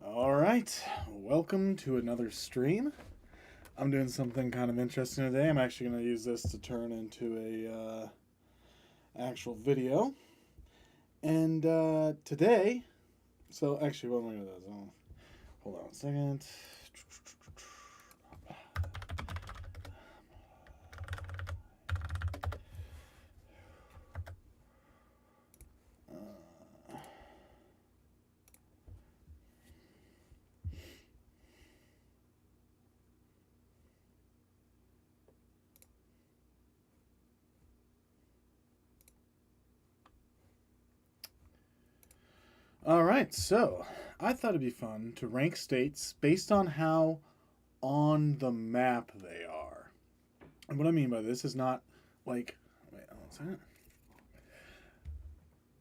All right, welcome to another stream. I'm doing something kind of interesting today. I'm actually going to use this to turn into a actual video. And today, so actually, what am I going to do? Hold on a second. All right, so I thought it'd be fun to rank states based on how on the map they are. And what I mean by this is not like, wait, hold on a second.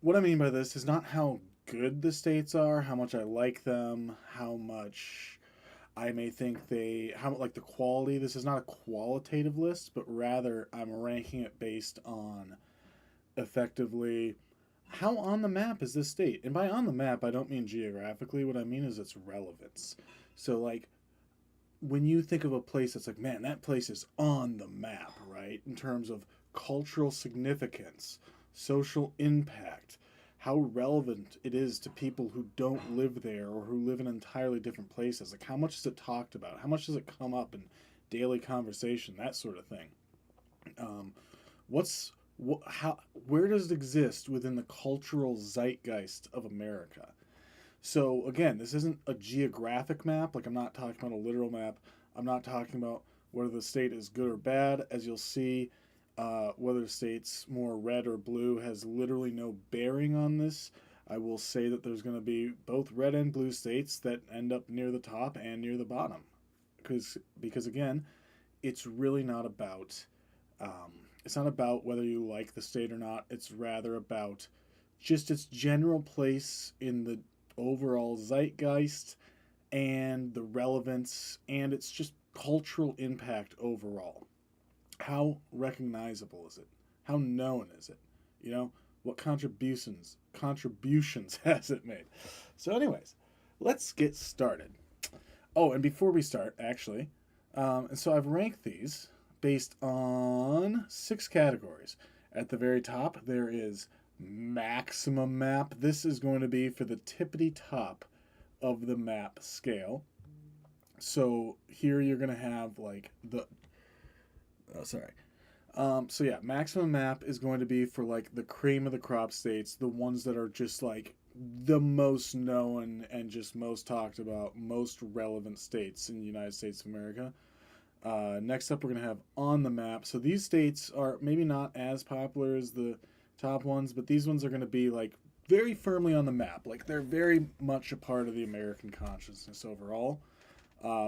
What I mean by this is not how good the states are, how much I like them, how much I may think how like the quality. This is not a qualitative list, but rather I'm ranking it based on effectively how on the map is this state. And by on the map, I don't mean geographically. What I mean is its relevance. So like when you think of a place that's like, man, that place is on the map, right? In terms of cultural significance, social impact, how relevant it is to people who don't live there or who live in entirely different places. Like, how much is it talked about? How much does it come up in daily conversation? That sort of thing. Um, what's how where does it exist within the cultural zeitgeist of America? So again, this isn't a geographic map. Like I'm not talking about a literal map. I'm not talking about whether the state is good or bad. As you'll see, whether the state's more red or blue has literally no bearing on this. I will say that there's going to be both red and blue states that end up near the top and near the bottom, because again, it's really not about um, it's not about whether you like the state or not. It's rather about just its general place in the overall zeitgeist and the relevance and its just cultural impact overall. How recognizable is it? How known is it? You know, what contributions has it made? So, anyways, let's get started. Oh, and before we start, actually, and so I've ranked these based on 6 categories. At the very top, there is maximum map. This is going to be for the tippity top of the map scale. So here you're going to have like oh, sorry. So yeah, maximum map is going to be for like the cream of the crop states, the ones that are just like the most known and just most talked about, most relevant states in the United States of America. Next up, we're going to have on the map. So these states are maybe not as popular as the top ones, but these ones are going to be like very firmly on the map. Like they're very much a part of the American consciousness overall.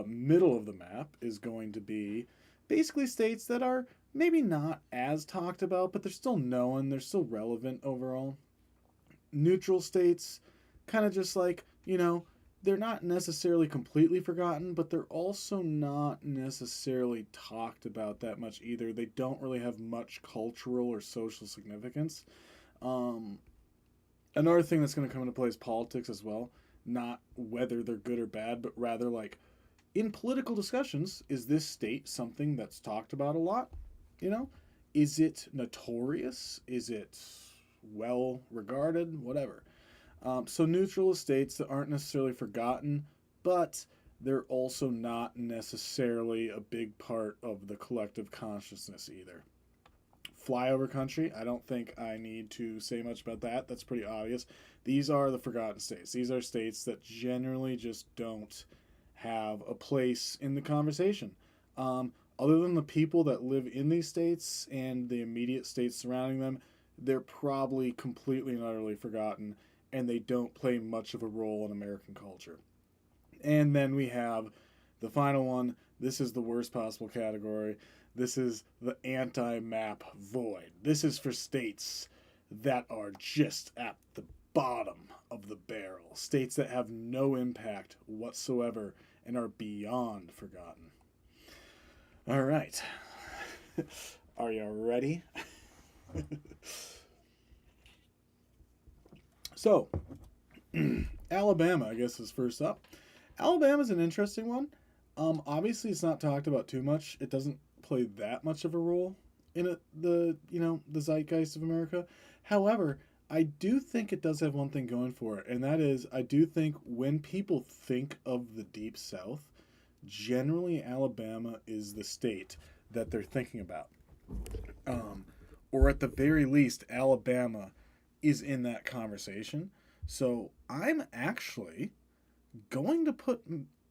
Middle of the map is going to be basically states that are maybe not as talked about, but they're still known, they're still relevant overall. Neutral states, kind of just like, they're not necessarily completely forgotten, but they're also not necessarily talked about that much either. They don't really have much cultural or social significance. Um, Another thing that's going to come into play is politics as well. Not whether they're good or bad, but rather like in political discussions, is this state something that's talked about a lot? You know, is it notorious? Is it well regarded? Whatever. So neutral estates that aren't necessarily forgotten, but they're also not necessarily a big part of the collective consciousness either. Flyover country, I don't think I need to say much about that. That's pretty obvious. These are the forgotten states. These are states that generally just don't have a place in the conversation. Other than the people that live in these states and the immediate states surrounding them, they're probably completely and utterly forgotten, and they don't play much of a role in American culture. And then we have the final one. This is the worst possible category. This is the anti map void. This is for states that are just at the bottom of the barrel, states that have no impact whatsoever and are beyond forgotten. All right. Are you ready? So, Alabama, I guess, is first up. Alabama's an interesting one. Obviously, it's not talked about too much. It doesn't play that much of a role in the zeitgeist of America. However, I do think it does have one thing going for it, and that is I do think when people think of the Deep South, generally Alabama is the state that they're thinking about. Um, or at the very least, Alabama is in that conversation. So I'm actually going to put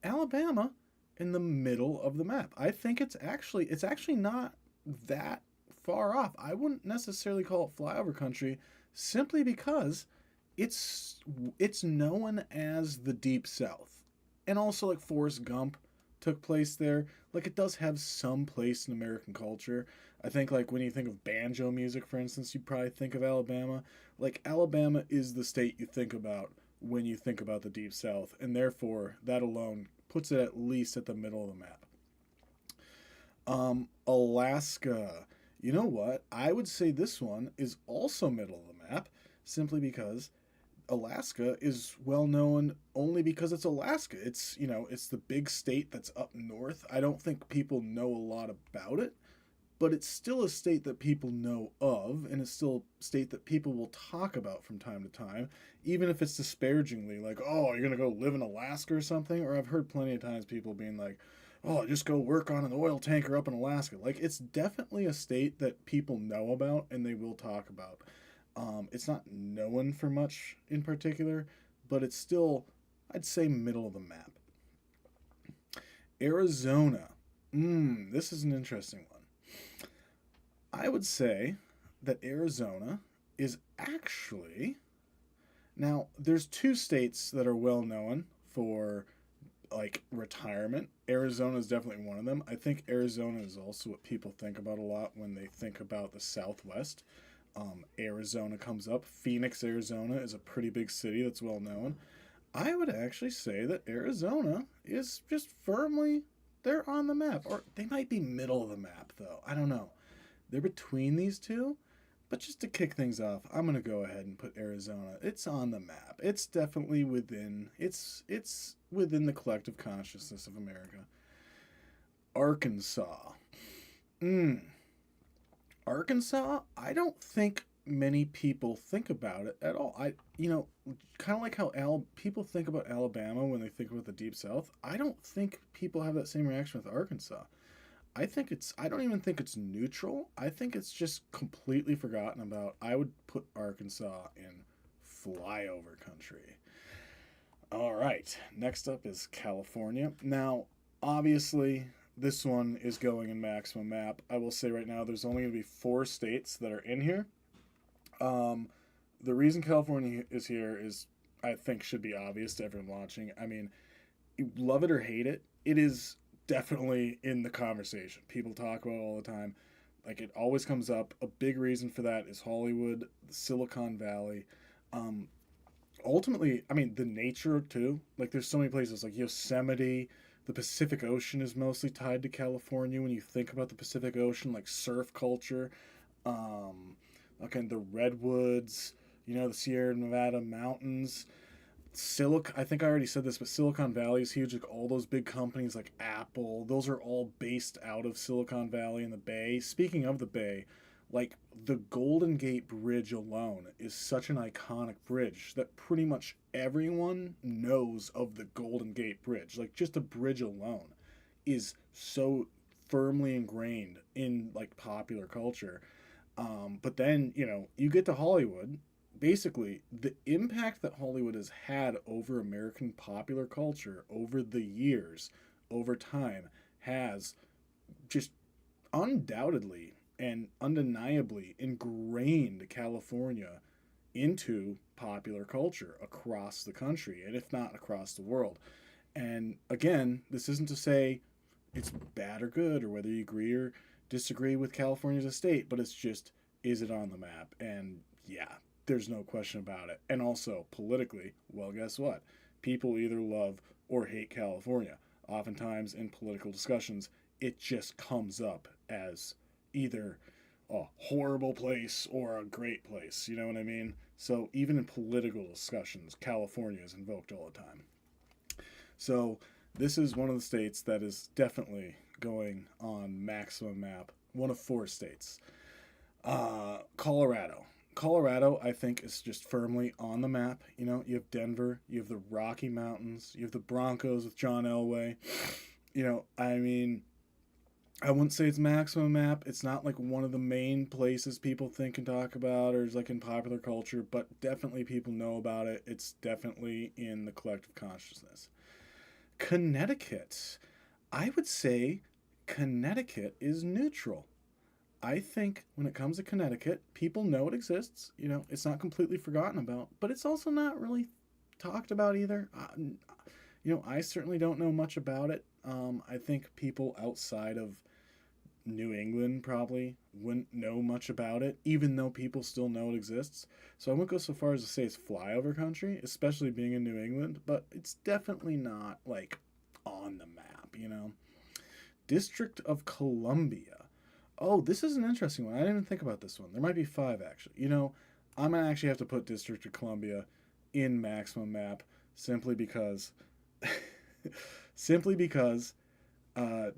Alabama in the middle of the map. I think it's actually not that far off. I wouldn't necessarily call it flyover country simply because it's it's known as the Deep South. And also like Forrest Gump took place there. Like it does have some place in American culture. I think like when you think of banjo music for instance, you probably think of Alabama. Like Alabama is the state you think about when you think about the Deep South, and therefore that alone puts it at least at the middle of the map. Alaska. You know what? I would say this one is also middle of the map, simply because Alaska is well known only because it's Alaska. It's the big state that's up north. I don't think people know a lot about it, but it's still a state that people know of, and it's still a state that people will talk about from time to time, even if it's disparagingly, like, oh, you're gonna go live in Alaska or something. Or I've heard plenty of times people being like, oh, just go work on an oil tanker up in Alaska. Like, it's definitely a state that people know about and they will talk about. It's not known for much in particular, but it's still, I'd say, middle of the map. Arizona. This is an interesting one. I would say that Arizona is actually now there's two states that are well known for like retirement. Arizona is definitely one of them. I think Arizona is also what people think about a lot when they think about the Southwest. Arizona comes up. Phoenix, Arizona is a pretty big city that's well known. I would actually say that Arizona is just firmly they're on the map, or they might be middle of the map though. I don't know. They're between these two, but just to kick things off, I'm gonna go ahead and put Arizona. It's on the map. It's definitely within. It's within the collective consciousness of America. Arkansas. Mm. Arkansas. I don't think many people think about it at all. Kind of like how people think about Alabama when they think about the Deep South. I don't think people have that same reaction with Arkansas. I don't even think it's neutral. I think it's just completely forgotten about. I would put Arkansas in flyover country. All right. Next up is California. Now, obviously, this one is going in maximum map. I will say right now there's only going to be 4 states that are in here. Um, the reason California is here is, I think, should be obvious to everyone watching. I mean, you love it or hate it, it is definitely in the conversation. People talk about it all the time. Like it always comes up. A big reason for that is Hollywood, Silicon Valley. Um, Ultimately, I mean, the nature too. Like there's so many places like Yosemite. The Pacific Ocean is mostly tied to California. When you think about the Pacific Ocean, like surf culture, um, okay, the redwoods, the Sierra Nevada mountains. I think I already said this, but Silicon Valley is huge. Like all those big companies like Apple, those are all based out of Silicon Valley and the Bay. Speaking of the Bay, like the Golden Gate Bridge alone is such an iconic bridge that pretty much everyone knows of the Golden Gate Bridge. Like just the bridge alone is so firmly ingrained in like popular culture. But then, you get to Hollywood. Basically, the impact that Hollywood has had over American popular culture over the years, over time, has just undoubtedly and undeniably ingrained California into popular culture across the country, and if not across the world. And again, this isn't to say it's bad or good or whether you agree or disagree with California as a state, but it's just, is it on the map? And yeah, there's no question about it. And also politically, well, guess what? People either love or hate California. Oftentimes in political discussions, it just comes up as either a horrible place or a great place. You know what I mean? So even in political discussions, California is invoked all the time. So this is one of the states that is definitely going on maximum map. One of four states. Colorado. Colorado, I think, is just firmly on the map. You know, you have Denver, you have the Rocky Mountains, you have the Broncos with John Elway. You know, I mean, I wouldn't say it's maximum map. It's not like one of the main places people think and talk about or is like in popular culture, but definitely people know about it. It's definitely in the collective consciousness. Connecticut. I would say Connecticut is neutral. I think when it comes to Connecticut, people know it exists. You know, it's not completely forgotten about, but it's also not really talked about either. You know, I certainly don't know much about it. I think people outside of New England probably wouldn't know much about it, even though people still know it exists. So I wouldn't go so far as to say it's flyover country, especially being in New England, but it's definitely not like on the map, you know? District of Columbia. Oh, this is an interesting one. I didn't even think about this one. There might be five actually. You know, I'm gonna actually have to put District of Columbia in maximum map simply because simply because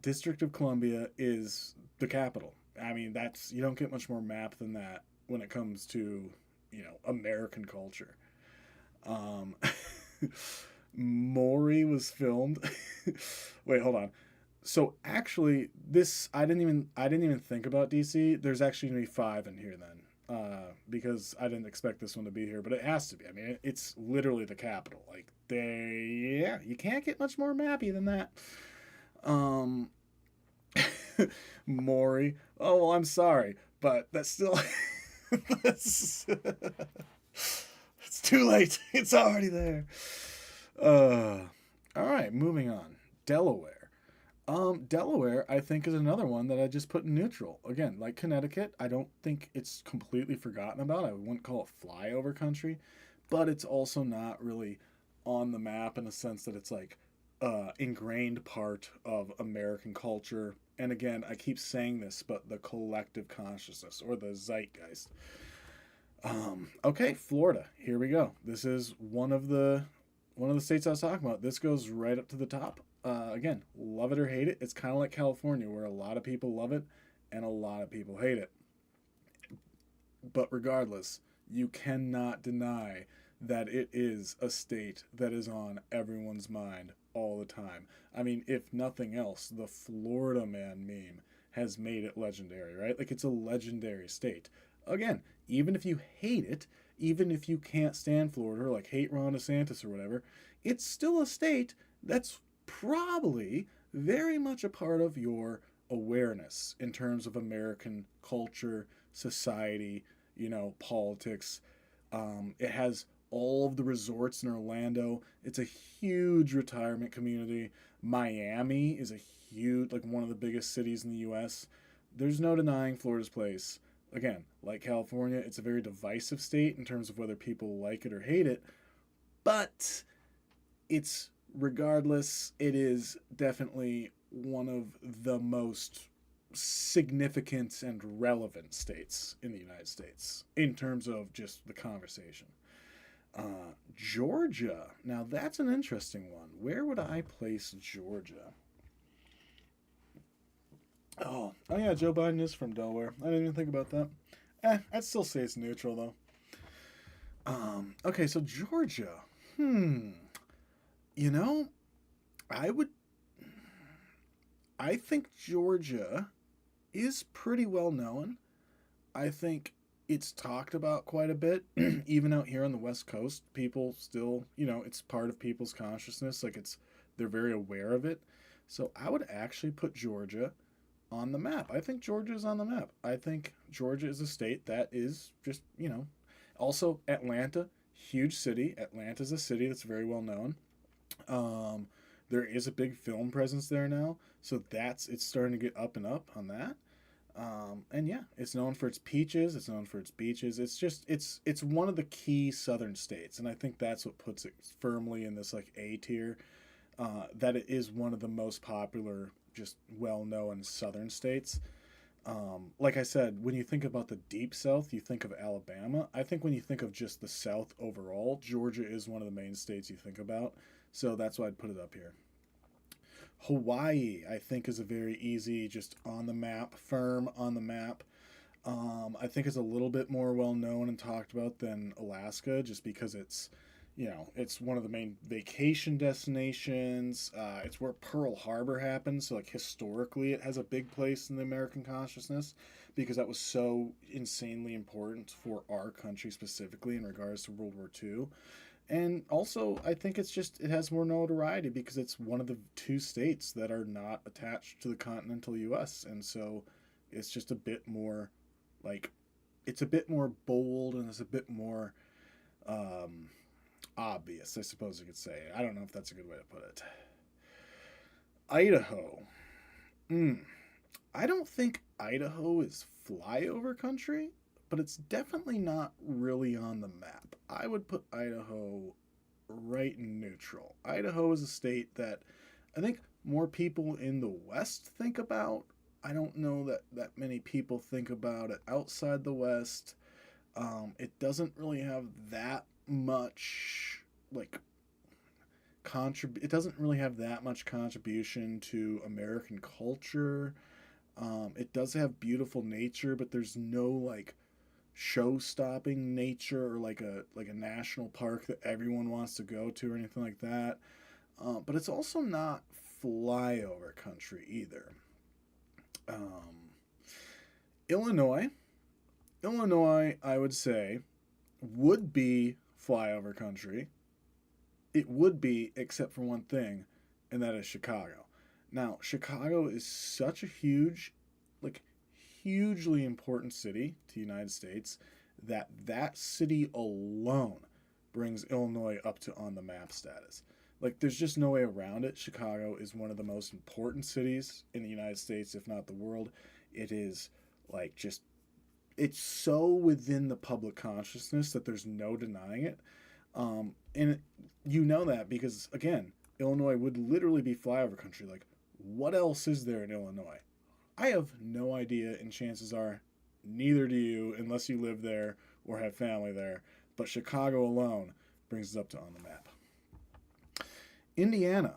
District of Columbia is the capital. I mean, that's you don't get much more map than that when it comes to American culture. Um, Maury was filmed. Wait, hold on. So actually, this I didn't even think about DC. There's actually gonna be five in here then, because I didn't expect this one to be here, but it has to be. I mean, it's literally the capital. Like they, yeah, you can't get much more mappy than that. Um, Maury. Oh well, I'm sorry, but that's still that's it's too late. It's already there. Uh, all right, moving on. Delaware. Delaware, I think, is another one that I just put in neutral. Again, like Connecticut, I don't think it's completely forgotten about. I wouldn't call it flyover country, but it's also not really on the map in a sense that it's like ingrained part of American culture. And again, I keep saying this, but the collective consciousness or the zeitgeist. Okay, Florida. Here we go. This is one of the states I was talking about. This goes right up to the top. Again, love it or hate it. It's kind of like California, where a lot of people love it and a lot of people hate it. But regardless, you cannot deny that it is a state that is on everyone's mind all the time. I mean, if nothing else, the Florida Man meme has made it legendary, right? Like it's a legendary state. Again, even if you hate it, even if you can't stand Florida or like hate Ron DeSantis or whatever, it's still a state that's probably very much a part of your awareness in terms of American culture, society, politics. It has all of the resorts in Orlando. It's a huge retirement community. Miami is a huge, like one of the biggest cities in the U.S. There's no denying Florida's place. Again, like California, it's a very divisive state in terms of whether people like it or hate it, but it's regardless, it is definitely one of the most significant and relevant states in the United States in terms of just the conversation. Georgia. Now that's an interesting one. Where would I place Georgia? Oh yeah, Joe Biden is from Delaware. I didn't even think about that. I'd still say it's neutral though. Okay, so Georgia. Hmm. You know, I would. I think Georgia is pretty well known. I think it's talked about quite a bit, even out here on the West Coast. People still, it's part of people's consciousness. Like they're very aware of it. So I would actually put Georgia on the map. I think Georgia is on the map. I think Georgia is a state that is just, also Atlanta, huge city. Atlanta is a city that's very well known. Um, there is a big film presence there now, so it's starting to get up and up on that. And yeah, it's known for its peaches. It's known for its beaches. It's one of the key southern states, and I think that's what puts it firmly in this like A tier. That it is one of the most popular, just well known southern states. Like I said, when you think about the deep South, you think of Alabama. I think when you think of just the South overall, Georgia is one of the main states you think about. So that's why I'd put it up here. Hawaii, I think, is a very easy, just on the map, firm on the map. I think it's a little bit more well known and talked about than Alaska, just because it's one of the main vacation destinations. It's where Pearl Harbor happened, so like historically, it has a big place in the American consciousness because that was so insanely important for our country specifically in regards to World War II. And also, I think it has more notoriety because it's one of the two states that are not attached to the continental U.S. And so it's just a bit more like it's a bit more bold and it's a bit more um, obvious, I suppose you could say. I don't know if that's a good way to put it. Idaho. Mm. I don't think Idaho is flyover country, but it's definitely not really on the map. I would put Idaho right in neutral. Idaho is a state that I think more people in the West think about. I don't know that many people think about it outside the West. It doesn't really have that much like it doesn't really have that much contribution to American culture. It does have beautiful nature, but there's no like show-stopping nature or like a national park that everyone wants to go to or anything like that. But it's also not flyover country either. Um, Illinois, Illinois, I would say would be flyover country. It would be, except for one thing, and that is Chicago. Now, Chicago is such a like, hugely important city to the United States that city alone brings Illinois up to on the map status. Like, there's just no way around it. Chicago is one of the most important cities in the United States, if not the world. It is, like, just, it's so within the public consciousness that there's no denying it. And you know that because, again, Illinois would literally be flyover country. Like, what else is there in Illinois? I have no idea, and chances are neither do you unless you live there or have family there. But Chicago alone brings it up to on the map. Indiana.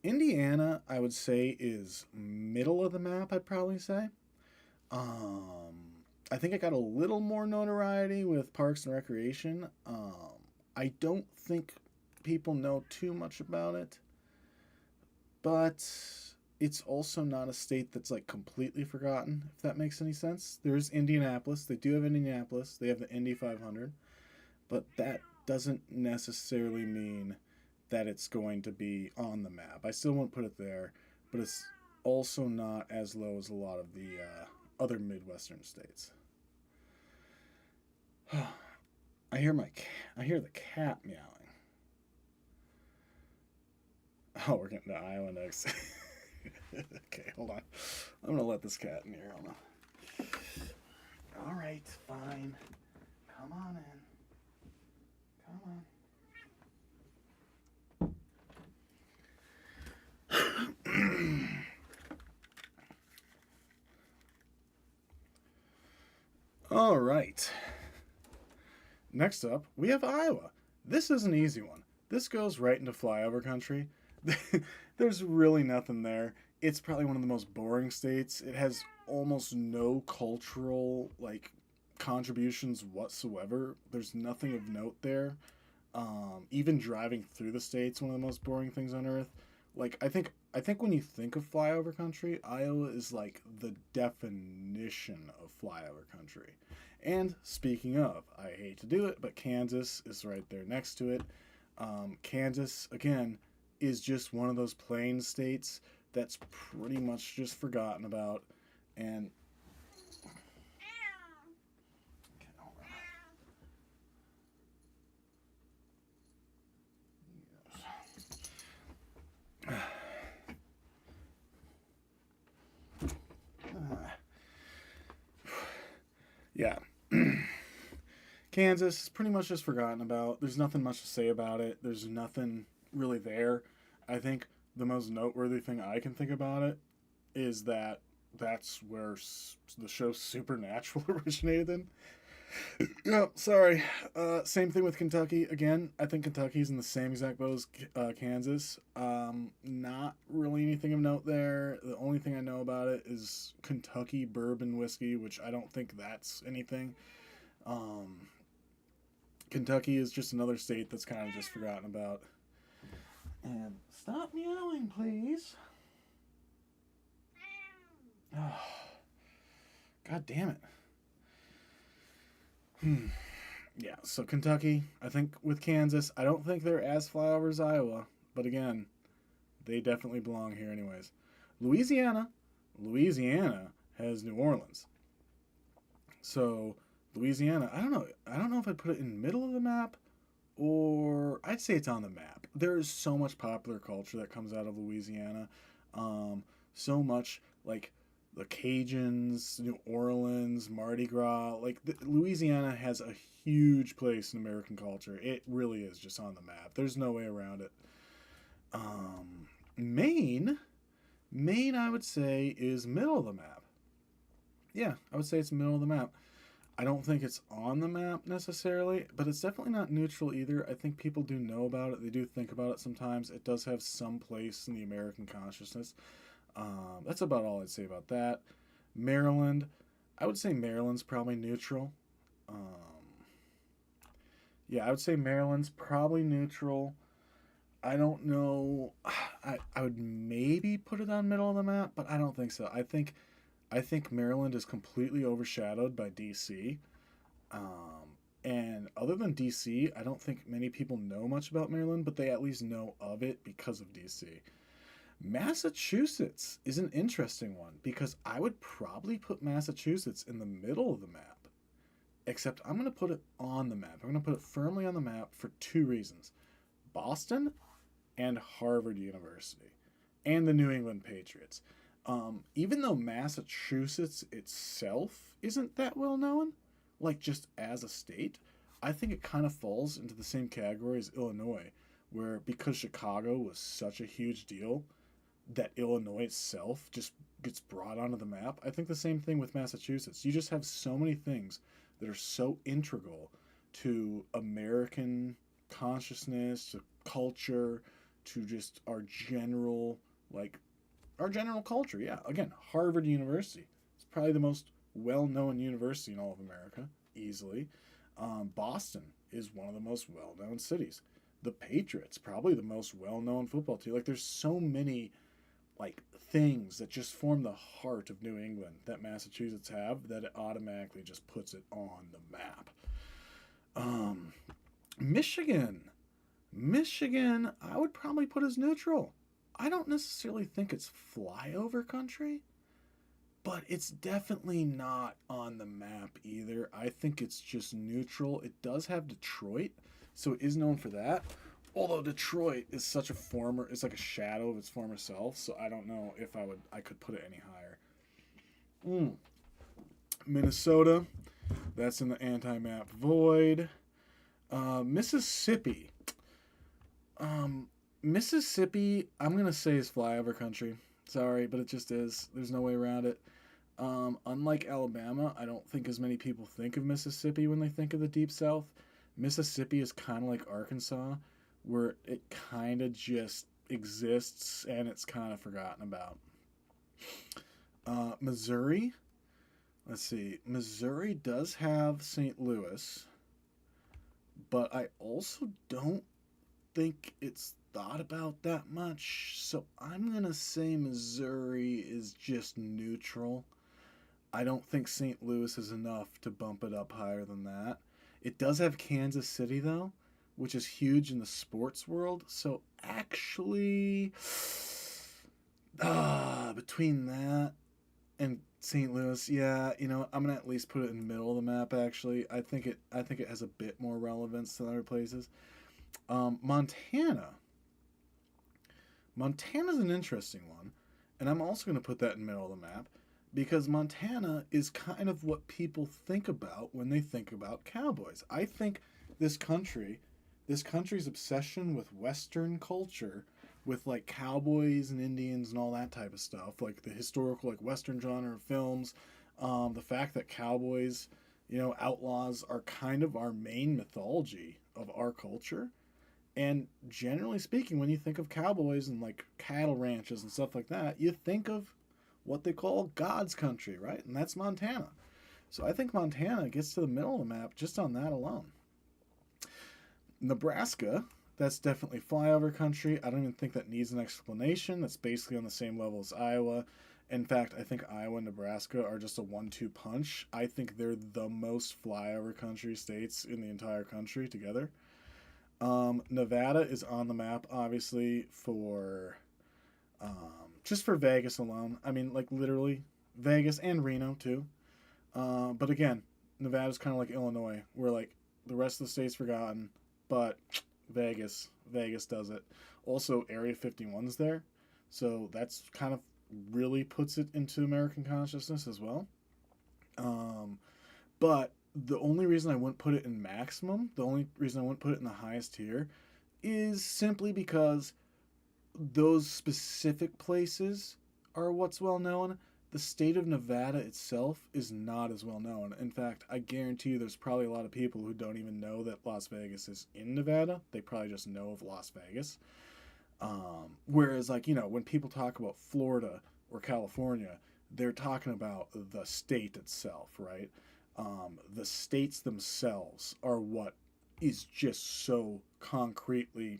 Indiana, I would say, is middle of the map, I'd probably say. I think it got a little more notoriety with Parks and Recreation. I don't think people know too much about it, but it's also not a state that's like completely forgotten, if that makes any sense. There's Indianapolis. They do have Indianapolis. They have the Indy 500, but that doesn't necessarily mean that it's going to be on the map. I still won't put it there, but it's also not as low as a lot of the other Midwestern states. I hear the cat meowing. Oh, we're getting to Iowa next. Okay, hold on. I'm gonna let this cat in here. Hold on. All right, fine. Come on in. Come on. All right. Next up, we have Iowa. This is an easy one. This goes right into flyover country. There's really nothing there. It's probably one of the most boring states. It has almost no cultural like contributions whatsoever. There's nothing of note there. Even driving through the state's one of the most boring things on earth. Like I think when you think of flyover country, Iowa is like the definition of flyover country. And speaking of, I hate to do it, but Kansas is right there next to it. Kansas, again, is just one of those plain states that's pretty much just forgotten about. And yeah, Kansas is pretty much just forgotten about. There's nothing much to say about it. There's nothing really there. I think the most noteworthy thing I can think about it is that that's where the show Supernatural originated in. No, sorry. Same thing with Kentucky. Again, I think Kentucky's in the same exact boat as Kansas. Not really anything of note there. The only thing I know about it is Kentucky bourbon whiskey, which I don't think that's anything. Um, Kentucky is just another state that's kind of just forgotten about. And stop meowing, please. Oh, God damn it. Yeah, so Kentucky, I think with Kansas, I don't think they're as flyover as Iowa, but again, they definitely belong here anyways. Louisiana, Louisiana has New Orleans. So Louisiana, I don't know if I'd put it in the middle of the map or I'd say it's on the map. There is so much popular culture that comes out of Louisiana. So much like the Cajuns, New Orleans, Mardi Gras. Like Louisiana has a huge place in American culture. It really is just on the map. There's no way around it. Maine, Maine, I would say is middle of the map. Yeah, I would say it's middle of the map. I don't think it's on the map necessarily, but it's definitely not neutral either. I think people do know about it. They do think about it sometimes. It does have some place in the American consciousness. That's about all I'd say about that. Maryland, I would say Maryland's probably neutral. Um, yeah, I would say Maryland's probably neutral. I don't know. I would maybe put it on middle of the map, but I don't think so. I think Maryland is completely overshadowed by DC. And other than DC, I don't think many people know much about Maryland, but they at least know of it because of DC. Massachusetts is an interesting one because I would probably put Massachusetts in the middle of the map, except I'm going to put it on the map. I'm going to put it firmly on the map for two reasons: Boston and Harvard University and the New England Patriots. Even though Massachusetts itself isn't that well known, like just as a state, I think it kind of falls into the same category as Illinois, where because Chicago was such a huge deal, that Illinois itself just gets brought onto the map. I think the same thing with Massachusetts. You just have so many things that are so integral to American consciousness, to culture, to just like our general culture. Yeah, again, Harvard University. It's probably the most well-known university in all of America, easily. Boston is one of the most well-known cities. The Patriots, probably the most well-known football team. Like, there's so many like things that just form the heart of New England that Massachusetts have that it automatically just puts it on the map. Um, Michigan. Michigan, I would probably put as neutral. I don't necessarily think it's flyover country, but it's definitely not on the map either. I think it's just neutral. It does have Detroit, so it is known for that. Although Detroit is such a former, it's like a shadow of its former self, so I don't know if I could put it any higher. Mm. Minnesota, that's in the anti-map void. Mississippi. Mississippi, I'm gonna say is flyover country. Sorry, but it just is. There's no way around it. Unlike Alabama, I don't think as many people think of Mississippi when they think of the Deep South. Mississippi is kind of like Arkansas, where it kind of just exists and it's kind of forgotten about. Missouri, let's see. Missouri does have St. Louis, but I also don't think it's thought about that much. So I'm going to say Missouri is just neutral. I don't think St. Louis is enough to bump it up higher than that. It does have Kansas City, though, which is huge in the sports world. So actually, between that and St. Louis, yeah, I'm gonna at least put it in the middle of the map. Actually, I think it has a bit more relevance than other places. Montana. Montana's an interesting one, and I'm also gonna put that in the middle of the map because Montana is kind of what people think about when they think about cowboys. I think this country, this country's obsession with Western culture with like cowboys and Indians and all that type of stuff, like the historical like Western genre of films. The fact that cowboys, outlaws are kind of our main mythology of our culture. And generally speaking, when you think of cowboys and like cattle ranches and stuff like that, you think of what they call God's country, right? And that's Montana. So I think Montana gets to the middle of the map just on that alone. Nebraska, that's definitely flyover country. I don't even think that needs an explanation. That's basically on the same level as Iowa. In fact, I think Iowa and Nebraska are just a 1-2 punch. I think they're the most flyover country states in the entire country together. Nevada is on the map, obviously, for just for Vegas alone. I mean, like literally Vegas and Reno too. But again, Nevada's kind of like Illinois, where like the rest of the state's forgotten, but Vegas does it. Also, Area 51's there, so that's kind of really puts it into American consciousness as well. But the only reason I wouldn't put it in maximum, the only reason I wouldn't put it in the highest tier, is simply because those specific places are what's well known. The state of Nevada itself is not as well known. In fact, I guarantee you there's probably a lot of people who don't even know that Las Vegas is in Nevada. They probably just know of Las Vegas. Whereas, like, when people talk about Florida or California, they're talking about the state itself, right? The states themselves are what is just so concretely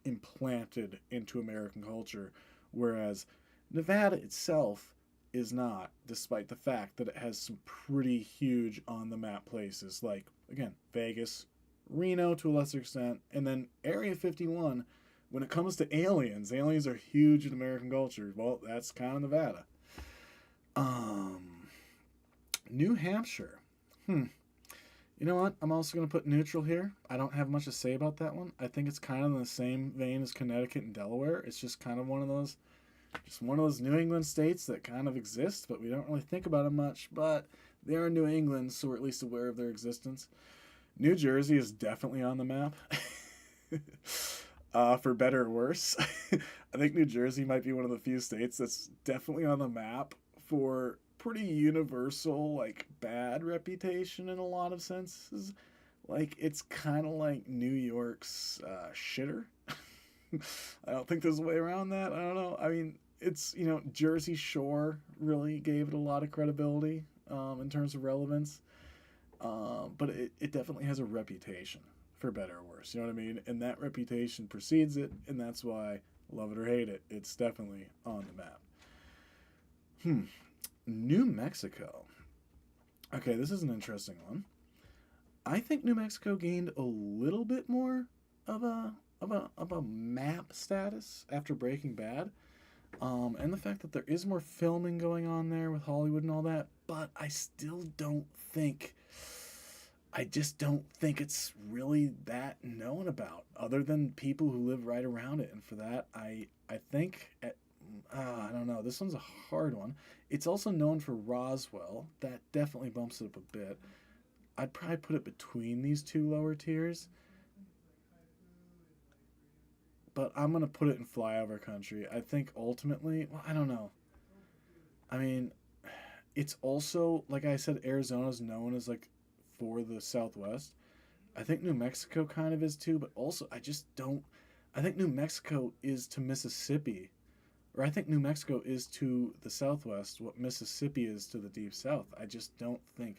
implanted into American culture, whereas Nevada itself is not, despite the fact that it has some pretty huge on the map places like, again, Vegas, Reno to a lesser extent, and then Area 51. When it comes to aliens are huge in American culture. Well, that's kind of Nevada. New Hampshire. You know what? I'm also going to put neutral here. I don't have much to say about that one. I think it's kind of in the same vein as Connecticut and Delaware. It's just kind of one of those New England states that kind of exist, but we don't really think about them much. But they are New England, so we're at least aware of their existence. New Jersey is definitely on the map. For better or worse. I think New Jersey might be one of the few states that's definitely on the map for pretty universal, like, bad reputation in a lot of senses. Like, it's kind of like New York's shitter. I don't think there's a way around that. I don't know. I mean, it's, Jersey Shore really gave it a lot of credibility in terms of relevance. But it definitely has a reputation, for better or worse. You know what I mean? And that reputation precedes it, and that's why, love it or hate it, it's definitely on the map. New Mexico. Okay, this is an interesting one. I think New Mexico gained a little bit more of a map status after Breaking Bad. And the fact that there is more filming going on there with Hollywood and all that, but I just don't think it's really that known about, other than people who live right around it. And for that, I think, I don't know, this one's a hard one. It's also known for Roswell. That definitely bumps it up a bit. I'd probably put it between these two lower tiers. But I'm going to put it in flyover country. I think ultimately, well, I don't know. I mean, it's also, like I said, Arizona's known as, like, for the Southwest. I think New Mexico kind of is too, but also I just don't. I think New Mexico is to Mississippi, or I think New Mexico is to the Southwest what Mississippi is to the Deep South. I just don't think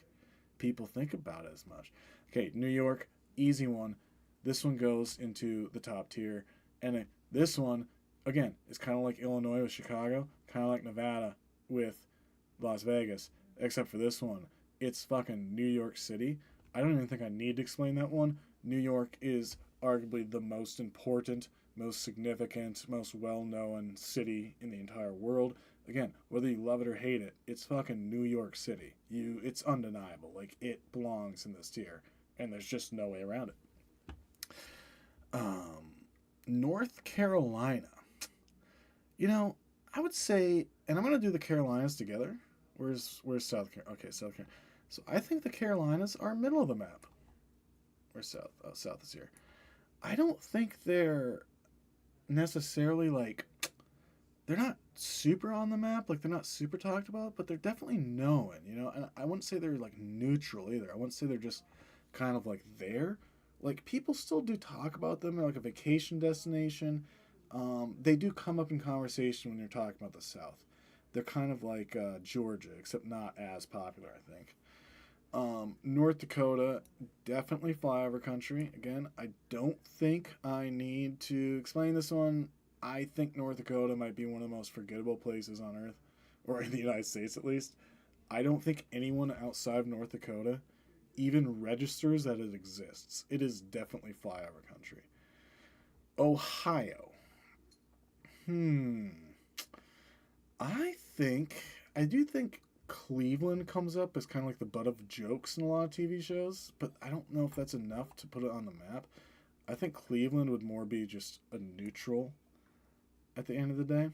people think about it as much. Okay, New York, easy one. This one goes into the top tier. And this one, again, is kind of like Illinois with Chicago, kind of like Nevada with Las Vegas, except for this one. It's fucking New York City. I don't even think I need to explain that one. New York is arguably the most important, most significant, most well-known city in the entire world. Again, whether you love it or hate it, it's fucking New York City. It's undeniable. Like, it belongs in this tier, and there's just no way around it. North Carolina. I would say, and I'm going to do the Carolinas together. Where's South Carolina? Okay, South Carolina. So I think the Carolinas are middle of the map. Where's South? Oh, South is here. I don't think they're necessarily like they're not super on the map, like they're not super talked about, but they're definitely known, you know. And I wouldn't say they're like neutral either. I wouldn't say they're just kind of like there. Like people still do talk about them. They're like a vacation destination. They do come up in conversation when you're talking about the South. They're kind of like Georgia, except not as popular, I think. North Dakota, definitely flyover country. Again, I don't think I need to explain this one. I think North Dakota might be one of the most forgettable places on Earth, or in the United States at least. I don't think anyone outside of North Dakota even registers that it exists. It is definitely flyover country. Ohio. Hmm. I do think Cleveland comes up as kind of like the butt of jokes in a lot of TV shows, but I don't know if that's enough to put it on the map. I think Cleveland would more be just a neutral at the end of the day.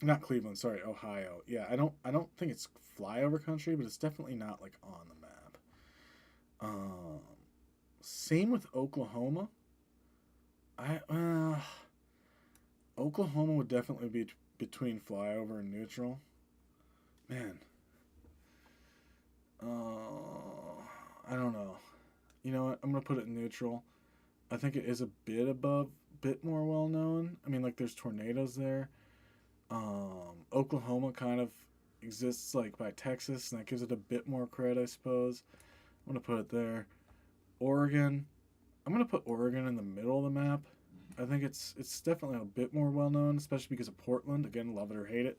Not Cleveland, sorry, Ohio. Yeah, I don't think it's flyover country, but it's definitely not like on the map. Um, Same with Oklahoma. I Oklahoma would definitely be between flyover and neutral. Man, I don't know. You know what? I'm gonna put it in neutral. I think it is a bit above, bit more well known. I mean, like there's tornadoes there. Oklahoma kind of exists like by Texas, and that gives it a bit more credit, I suppose. I'm gonna put it there. Oregon. I'm gonna put Oregon in the middle of the map. I think it's definitely a bit more well known, especially because of Portland. Again, love it or hate it.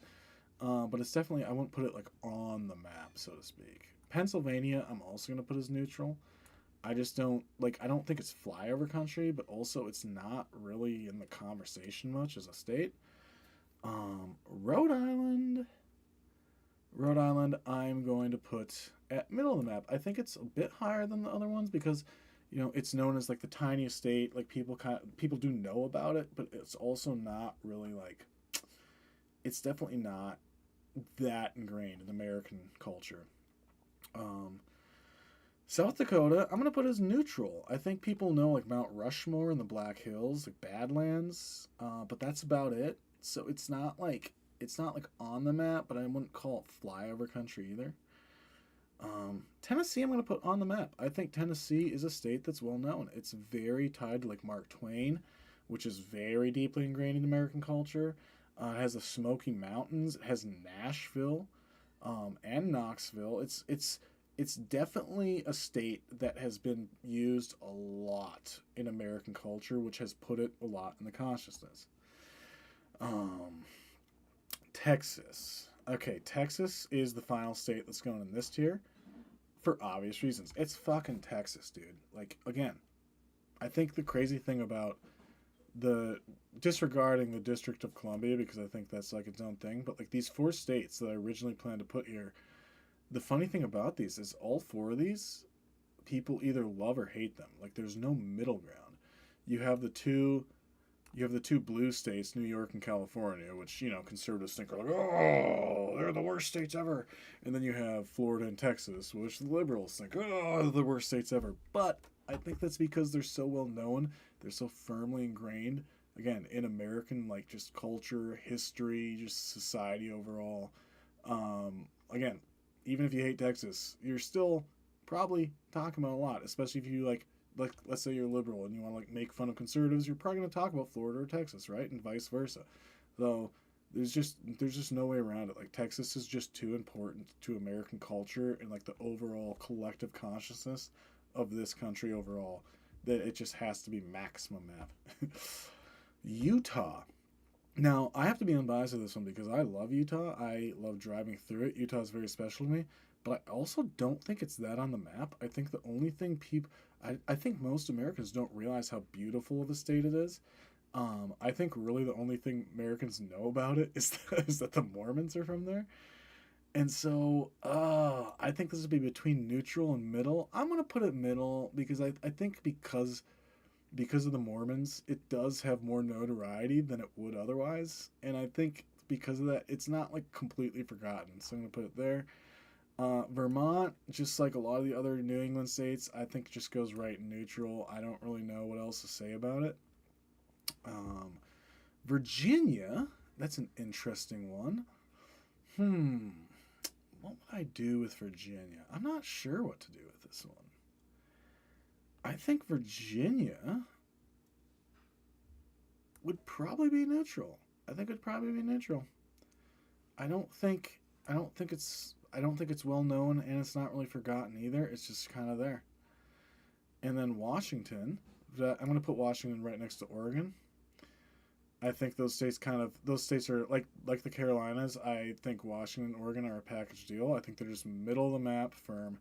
But it's definitely I wouldn't put it like on the map, so to speak. Pennsylvania, I'm also gonna put as neutral. I just don't like. I don't think it's flyover country, but also it's not really in the conversation much as a state. Rhode Island. Rhode Island, I'm going to put at middle of the map. I think it's a bit higher than the other ones because, you know, it's known as like the tiniest state. Like people do know about it, but it's also not really like. It's definitely not that ingrained in American culture. Um, South Dakota, I'm gonna put as neutral. I think people know like Mount Rushmore and the Black Hills, like Badlands, but that's about it. So it's not like on the map, but I wouldn't call it flyover country either. Tennessee, I'm gonna put on the map. I think Tennessee is a state that's well known. It's very tied to like Mark Twain, which is very deeply ingrained in American culture. It has the Smoky Mountains. It has Nashville, and Knoxville. It's definitely a state that has been used a lot in American culture, which has put it a lot in the consciousness. Um, Texas. Okay, Texas is the final state that's going in this tier for obvious reasons. It's fucking Texas, dude. Like, again, I think the crazy thing about the disregarding the District of Columbia because I think that's like its own thing, but like these four states that I originally planned to put here, the funny thing about these is all four of these people either love or hate them. Like there's no middle ground. You have the two you have the two blue states, New York and California, which, you know, conservatives think are like, oh, they're the worst states ever. And then you have Florida and Texas, which the liberals think, oh, they're the worst states ever. But I think that's because they're so well known, they're so firmly ingrained, again, in American, like, just culture, history, just society overall. Again, even if you hate Texas, you're still probably talking about a lot, especially if you like let's say you're liberal and you want to like make fun of conservatives, you're probably going to talk about Florida or Texas, right? And vice versa. Though there's just no way around it. Like Texas is just too important to American culture and like the overall collective consciousness of this country overall that it just has to be maximum map. Utah. Now, I have to be unbiased with this one because I love Utah. I love driving through it. Utah is very special to me, but I also don't think it's that on the map. I think the only thing I think most Americans don't realize how beautiful of a state it is. I think really the only thing Americans know about it is is that the Mormons are from there. And so I think this would be between neutral and middle. I'm going to put it middle because I think because of the Mormons, it does have more notoriety than it would otherwise. And I think because of that, it's not like completely forgotten. So I'm going to put it there. Vermont, just like a lot of the other New England states, I think just goes right in neutral. I don't really know what else to say about it. Um, Virginia, that's an interesting one. What would I do with Virginia? I'm not sure what to do with this one. I think Virginia would probably be neutral. I think it'd probably be neutral. I don't think I don't think it's well known, and it's not really forgotten either. It's just kind of there. And then Washington, I'm going to put Washington right next to Oregon. I think those states are like the Carolinas. I think Washington and Oregon are a package deal. I think they're just middle of the map firm.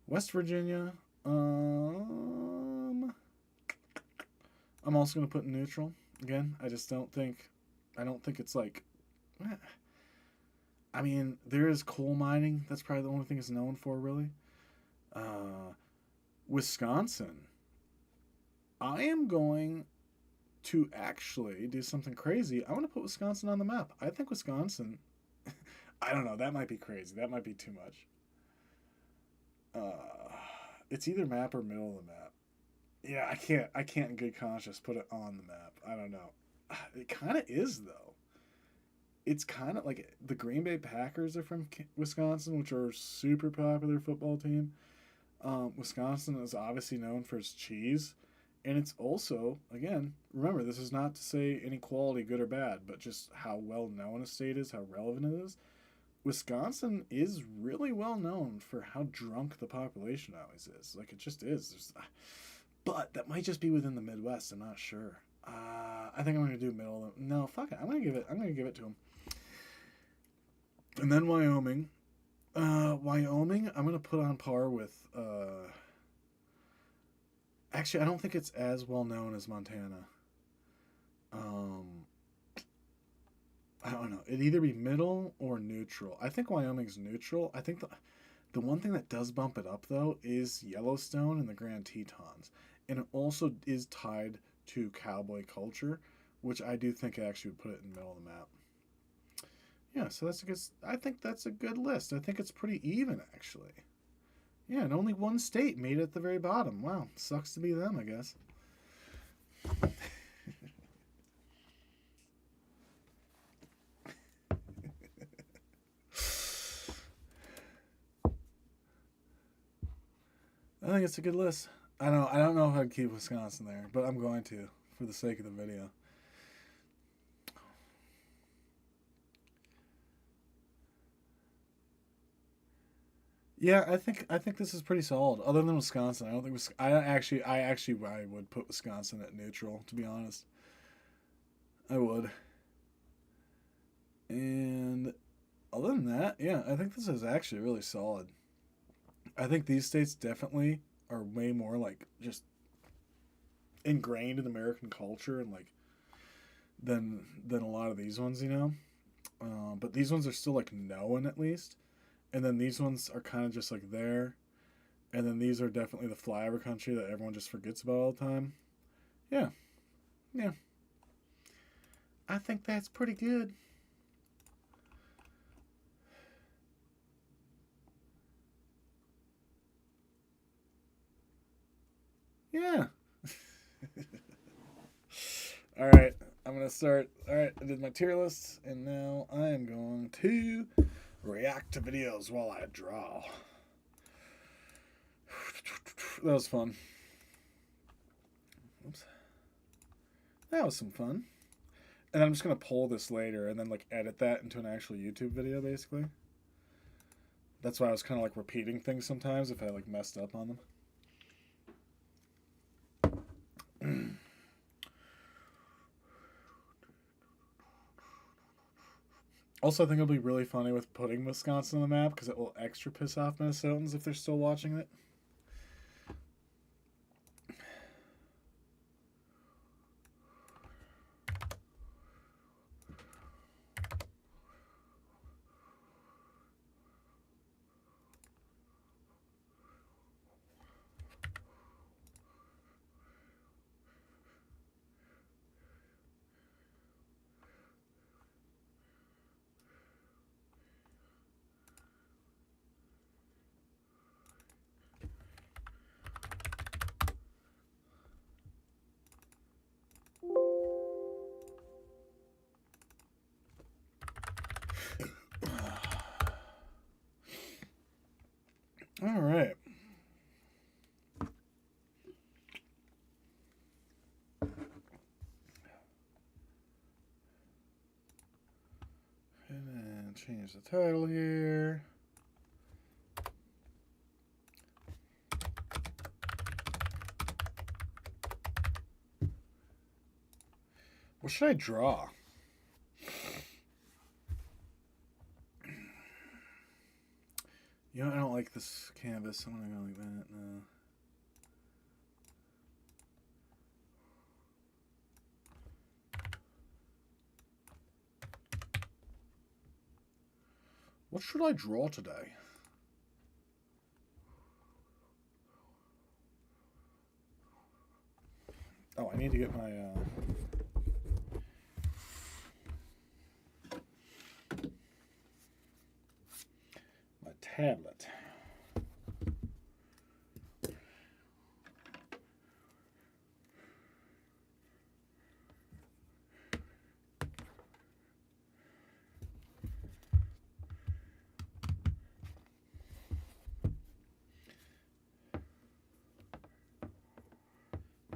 West Virginia, I'm also going to put neutral. Again, I don't think it's like, I mean, there is coal mining. That's probably the only thing it's known for, really. Wisconsin. I am going to actually do something crazy. I want to put Wisconsin on the map. I think Wisconsin. I don't know. That might be crazy. That might be too much. It's either map or middle of the map. Yeah, I can't in good conscience put it on the map. I don't know. It kind of is though. It's kind of like the Green Bay Packers are from Wisconsin, which are a super popular football team. Wisconsin is obviously known for its cheese, and it's also, again, remember, this is not to say any quality, good or bad, but just how well known a state is, how relevant it is. Wisconsin is really well known for how drunk the population always is. Like, it just is. But that might just be within the Midwest. I'm not sure. I think I'm gonna do middle. No, fuck it. I'm gonna give it to him. And then Wyoming. Wyoming, I'm gonna put on par with. Actually, I don't think it's as well known as Montana. I don't know. It'd either be middle or neutral. I think Wyoming's neutral. I think the one thing that does bump it up though is Yellowstone and the Grand Tetons, and it also is tied to cowboy culture, which I do think I actually would put it in the middle of the map. Yeah, so that's a good. I think that's a good list. I think it's pretty even actually. Yeah, and only one state made it at the very bottom. Wow, sucks to be them, I guess. I think it's a good list. I don't know if I'd keep Wisconsin there, but I'm going to for the sake of the video. Yeah, I think this is pretty solid. Other than Wisconsin, I don't think I would put Wisconsin at neutral. To be honest, I would. And other than that, yeah, I think this is actually really solid. I think these states definitely are way more like just ingrained in American culture and like than a lot of these ones, you know. But these ones are still like known at least, and then these ones are kind of just like there, and then these are definitely the flyover country that everyone just forgets about all the time. Yeah, yeah, I think that's pretty good. Yeah. All right, I'm gonna start. All right, I did my tier list, and now I am going to react to videos while I draw. That was fun. Oops. That was some fun. And I'm just gonna pull this later and then like edit that into an actual YouTube video, basically. That's why I was kind of like repeating things sometimes if I like messed up on them. Also, I think it'll be really funny with putting Wisconsin on the map because it will extra piss off Minnesotans if they're still watching it. All right. And then change the title here. What should I draw? You know, I don't like this canvas. I'm gonna go like that. No. What should I draw today? Oh, I need to get my my tablet.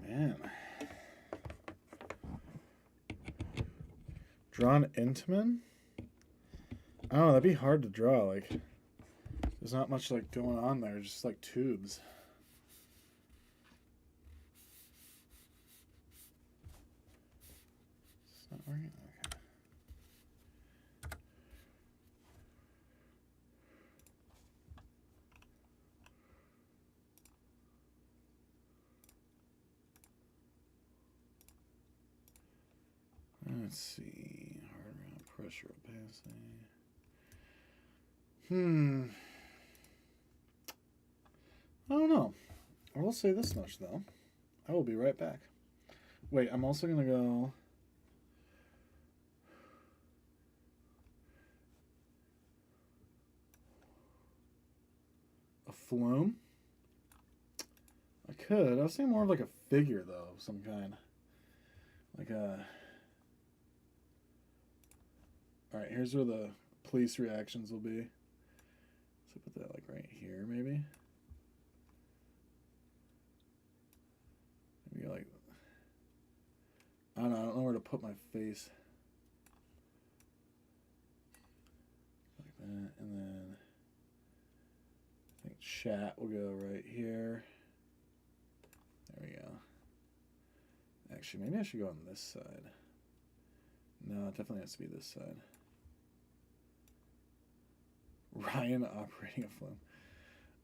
Man. Drawn Intamin? I don't know, that'd be hard to draw. Like, there's not much like going on there, just like tubes. It's not right. Okay. Let's see. Hard round pressure opacity. I don't know. I will say this much though. I will be right back. Wait, I'm also gonna go. A flume? I could. I was saying more of like a figure though, of some kind. Like a. Alright, here's where the police reactions will be. So put that like right here, maybe. Maybe like, I don't know where to put my face. Like that, and then I think chat will go right here. There we go. Actually, maybe I should go on this side. No, it definitely has to be this side. Ryan operating a flume.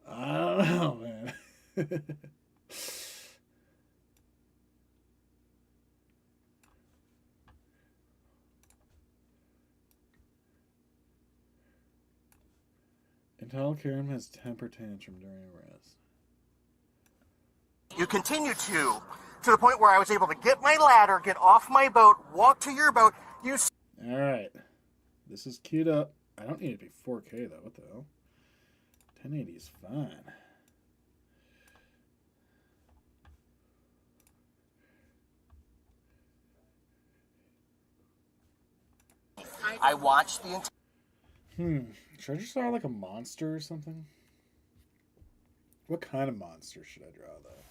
I don't know, man. Until Karen has temper tantrum during arrest. You continue to the point where I was able to get my ladder, get off my boat, walk to your boat. All right, this is queued up. I don't need it to be 4K though. What the hell? 1080 is fine. I watched the Should I just draw like a monster or something? What kind of monster should I draw though?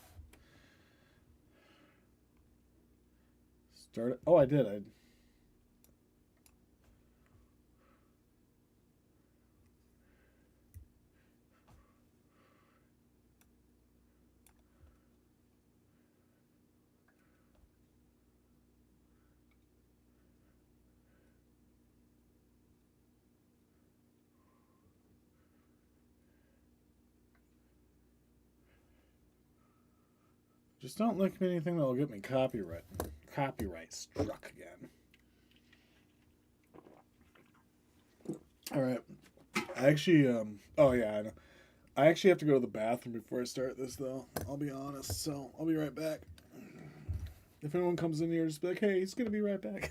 Start. Oh, I did. Just don't look at anything that will get me copyright struck again. All right. I actually oh yeah, I know. I actually have to go to the bathroom before I start this though. I'll be honest. So, I'll be right back. If anyone comes in here, just be like, "Hey, he's going to be right back."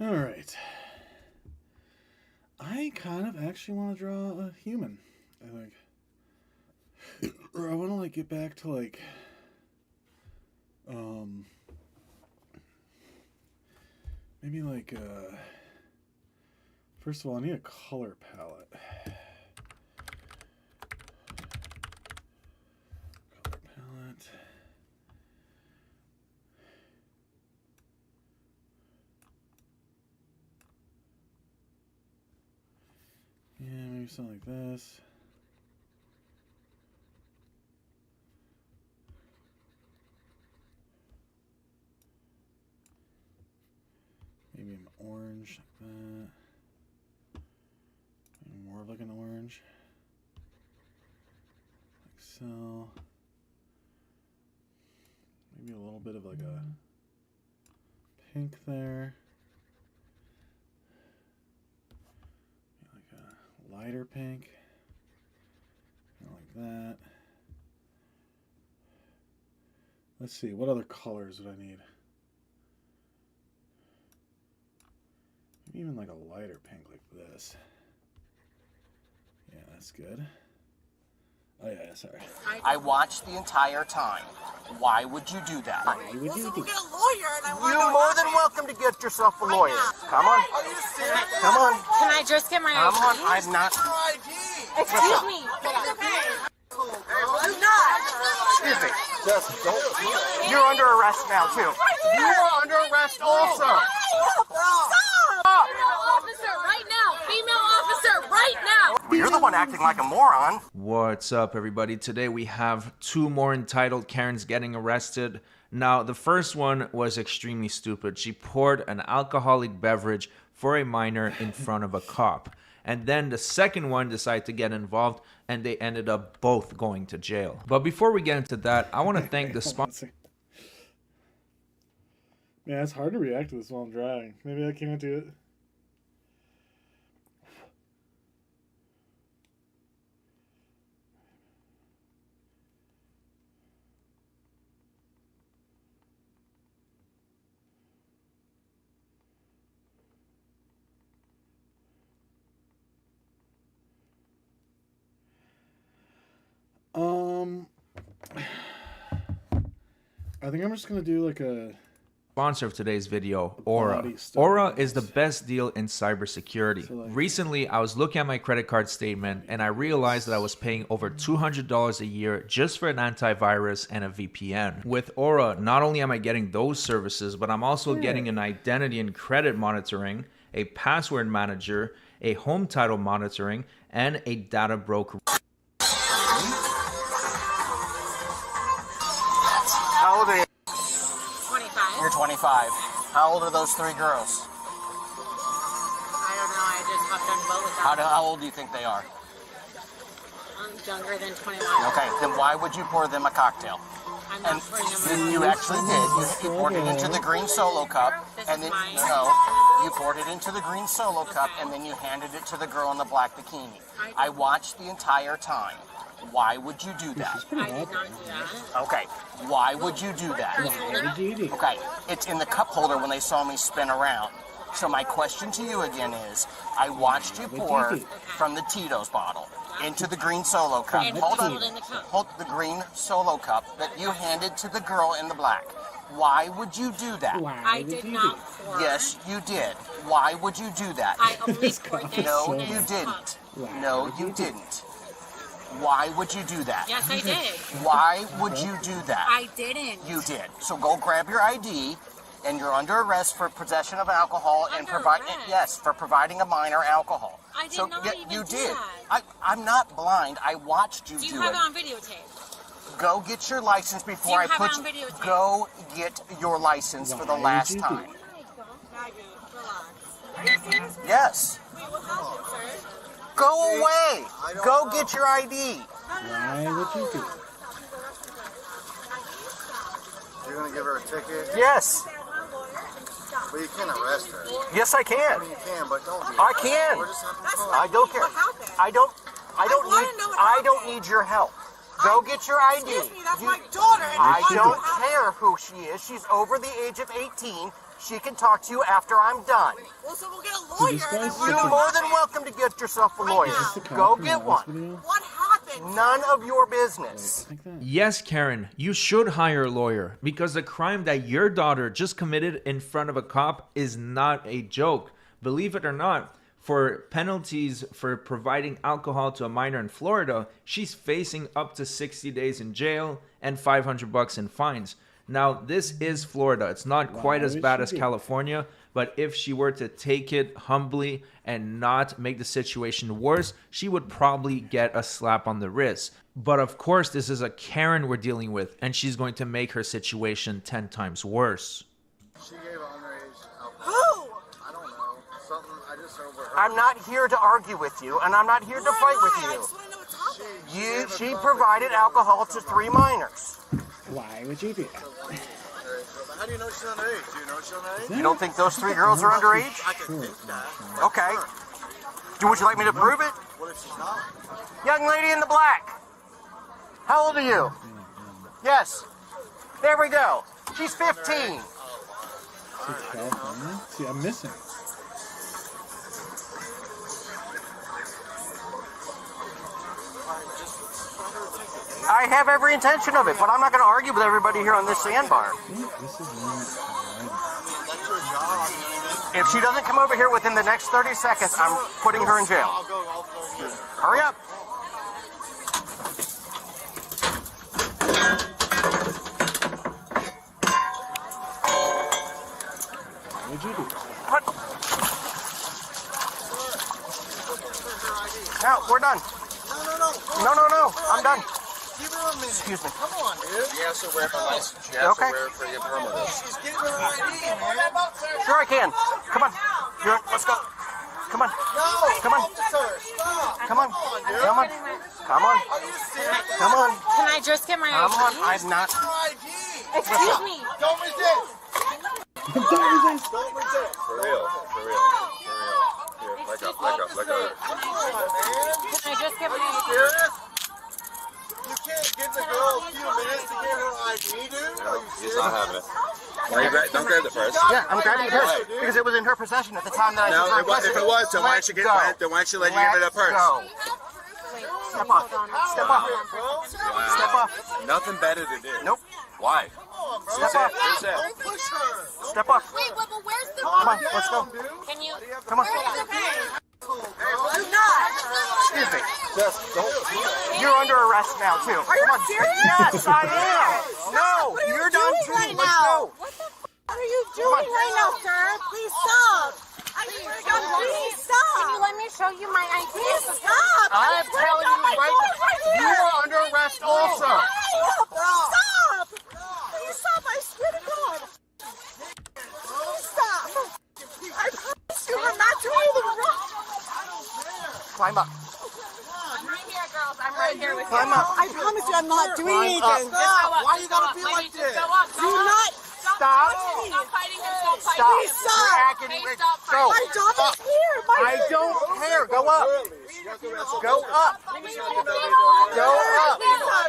All right. I kind of actually want to draw a human, I think. Or I want to, like, get back to, like, maybe, like, first of all, I need a color palette. Color palette. Yeah, maybe something like this. Maybe an orange like that. Maybe more of like an orange. Like so. Maybe a little bit of like a pink there. Like a lighter pink. Kind of like that. Let's see, what other colors would I need? Maybe even like a lighter pink like this. Yeah, that's good. Oh yeah, sorry. I watched the entire time. Why would you do that? Well, so we'll get a lawyer, and I want to You're know more what than happened. welcome to get yourself a lawyer. now. Come on. Are you serious? Come on. Can I just get my Come on. ID? I'm not. Your ID. Excuse me. I'm not. Excuse me. Just don't. You're under arrest now, too. You are under arrest also. Officer, right now. Female officer, right now. You're the one acting like a moron. What's up, everybody? Today we have two more entitled Karens getting arrested. Now, the first one was extremely stupid. She poured an alcoholic beverage for a minor in front of a cop. And then the second one decided to get involved, and they ended up both going to jail. But before we get into that, I want to thank the sponsor. Man, it's hard to react to this while I'm driving. Maybe I can't do it. I think I'm just gonna do like a Sponsor of today's video, Aura. Body stuff. Aura is the best deal in cybersecurity. So, like- Recently, I was looking at my credit card statement and I realized that I was paying over $200 a year just for an antivirus and a VPN. With Aura, not only am I getting those services, but I'm also getting an identity and credit monitoring, a password manager, a home title monitoring, and a data broker. How old are you? 25. You're 25. How old are those three girls? I don't know. I just hopped on a boat with them. How old do you think they are? I'm younger than 21. Okay, then why would you pour them a cocktail? I'm And not pouring them you out. actually did. You poured it into the green Solo cup, This and is then mine. no, you poured it into the green Solo cup, and then you handed it to the girl in the black bikini. I watched the entire time. Why would you do that? I did not do that. Okay, why would you do that? Okay, it's in the cup holder when they saw me spin around. So my question to you again is, I watched you pour from the Tito's bottle into the green Solo cup. And Hold hold on, it in the cup. hold the green Solo cup that you handed to the girl in the black. Why would you do that? I did not pour. Yes, you did. Why would you do that? I only poured this No, in you this didn't. cup. No, you didn't. Why would you do that? Yes, I did. Why would you do that? I didn't. You did. So go grab your ID, and you're under arrest for possession of alcohol and Under provide. arrest? Yes, for providing a minor alcohol. I did so, not yeah, even you do did. that. I'm not blind. I watched you Do you do have it. it on videotape? Go get your license before Do I you have put it on you. videotape? Go get your license for the Why last would you do time. Maggie, relax. Are you serious? Yes. Wait, what happened, sir? Go away. Go get your ID. why would you do it? You're gonna give her a ticket, Yes. but you can't arrest her. Yes, I can. You can, but don't do I that. can. We're just having That's fun. I don't care. What happened? I don't wanna need. know what I don't happened. need your help. Go get your ID. Excuse me, that's You- my daughter. And I you know don't what happened. care who she is. She's over the age of 18. She can talk to you after I'm done. Well, so we'll get a lawyer. this And I guy's want You're such a- more than welcome to get yourself a lawyer. Is this the cop Go from the get last one. video? What happened? None of your business. Like that? Yes, Karen, you should hire a lawyer because the crime that your daughter just committed in front of a cop is not a joke. Believe it or not, for penalties for providing alcohol to a minor in Florida, she's facing up to 60 days in jail and $500 in fines. Now, this is Florida. It's not quite as it bad should as be. California, but if she were to take it humbly and not make the situation worse, she would probably get a slap on the wrist. But of course, this is a Karen we're dealing with, and she's going to make her situation 10 times worse. She gave underage alcohol. Who? I don't know. Something I just overheard. I'm not here to argue with you, and I'm not here to Why fight not? with I you. just want to know what's happening. She provided alcohol to 3 minors. Why would you do that? How do you know she's underage? Do you know she's underage? You don't think those 3 girls are underage? I can think that. Okay. Would you like me to prove it? What if she's not? Young lady in the black. How old are you? Yes. There we go. She's 15. It's California? See, I'm missing. I have every intention of it, but I'm not going to argue with everybody here on this sandbar. See, this is not That's your job. If she doesn't come over here within the next 30 seconds, I'm putting her in jail. I'll go here. Hurry up. What'd you do? What? No, we're done. No. I'm done. Give her a minute. Excuse me. Come on, dude. She has to wear her license. She has Okay. to wear it for your permit. She's getting her ID, man. Sure I can. Come on. Let's go. Come on. Come on. Officer, stop. Come on. dude. Come on. Come on. Are you serious? Come on. Can I just get my Come on. ID? I'm not. Your ID. Excuse me. Don't resist. Don't resist. Don't resist. For real. For real. For real. Here, let go. Let go. Come on, man. Can I just get my ID? Serious? You can't give the girl a few minutes to get her ID, dude? Are you He's serious? not having it. Why you don't grab the purse. Yeah, I'm grabbing the purse because it was in her possession at the time that I No, took her if it was, then why don't you Let go. let you let her Let purse? go. Step off. Step off. Wow. Step off. Nothing better to do. Nope. Why? Step off. Who's that? Don't push her. Step off. Wait, but where's the Come on, let's go. Can you? Come on. Do not. Excuse me. You're under arrest now too. Are you Come on. serious? Yes, I am. No, What are you you're done doing too. right Let's now? go. What are you doing right now, sir? Please stop. Please stop. Can you let me show you my ID? Please stop. I'm telling you right now, you are under arrest also. Stop. Stop. Please stop. I swear to God. Please stop. I promise you I'm not doing anything wrong. Climb up. I'm right here, girls. I'm right here with you. Climb up. I promise you I'm not doing Climb up. anything. Stop. Why you gotta be Lady, like just this? go up. Do not. Stop. Stop fighting him. Stop fighting Stop. him. Stop. You're acting Hey, weird. stop Go. My job is here. I don't care. Go up. Go up. Go up.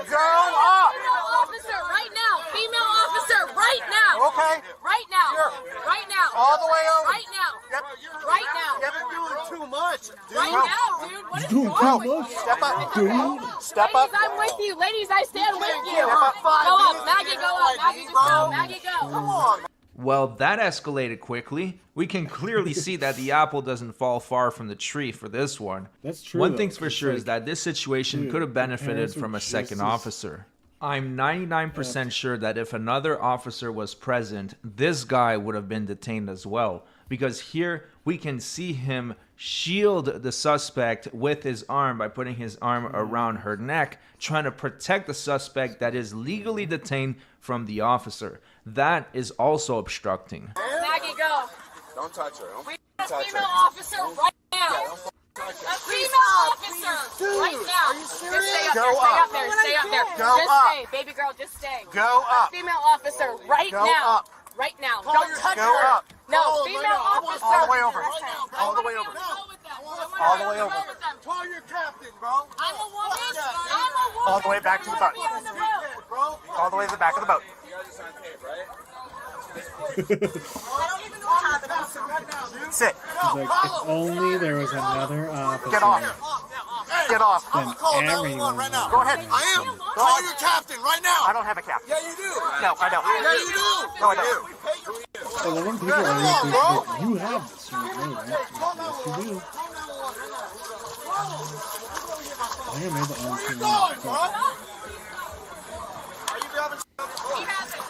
Go up. Female officer, right now. Female officer, right now. Okay. Right now. Sure. Right now. All the way over. Right now. Yep. Right now. Yep. You're doing too much, dude. Right now, dude. What is Doing wrong too with much. you? Step up. Dude. Step Ladies, up. I'm with you. Ladies, I stand with you. Step up. Go up. Maggie, go up. Maggie, just go. Maggie, go. Come on, man. Well, that escalated quickly. We can clearly see that the apple doesn't fall far from the tree for this one. That's true, One though. thing's for It's sure like, is that this situation dude, could have the benefited parents from were a second just as- officer. I'm 99% sure that if another officer was present, this guy would have been detained as well. Because here we can see him shield the suspect with his arm by putting his arm around her neck, trying to protect the suspect that is legally detained from the officer. That is also obstructing. Maggie, go. Don't touch her. We Don't need a touch female her. officer right now. A female officer right now. Just stay up Go there. Stay up. up there. Stay up there. Go Just up. stay. Baby girl, just stay. Go up. Female officer right Go now. up. Right now. Don't touch Go her. up. No, female officer. All the way over. I All the wanna way be over. alone with them. I wanna All be the way alone over. with them. Call your captain, bro. I'm a woman. I'm a woman. All the way back to the boat. On the boat. Bro. All the way to the back of the boat. You guys are on tape, right? don't even know what happened. Sit. He's like, if only there was another officer. Get off. Get off. Then everyone right now. Go ahead. I am. Call your captain right now. I don't have a cap. Yeah, you do. No, I don't. Yeah, you do. No, I don't. I love when people are like, you have this. You're like, no, right? Yes, you do. I think I made the on-screen one.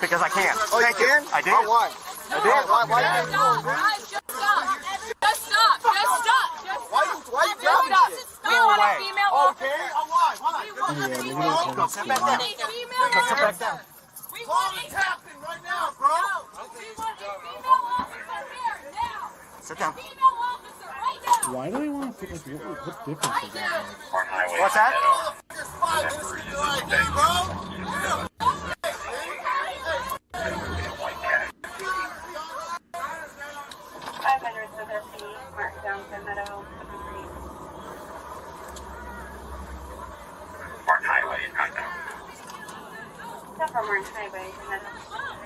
Because I can. Thank you. I did. Why? I did. Why? Just stop. Why you Just stop. We want a female officer. Okay, why? Why? We want a Yeah, female look at Go that. sit back down. Go sit back down. We Call want the a captain right now, bro. female officer here now. Sit down. Female officer right now. Why do they want to put like what difference is that? What's that? Just 5 minutes to do ID, bro.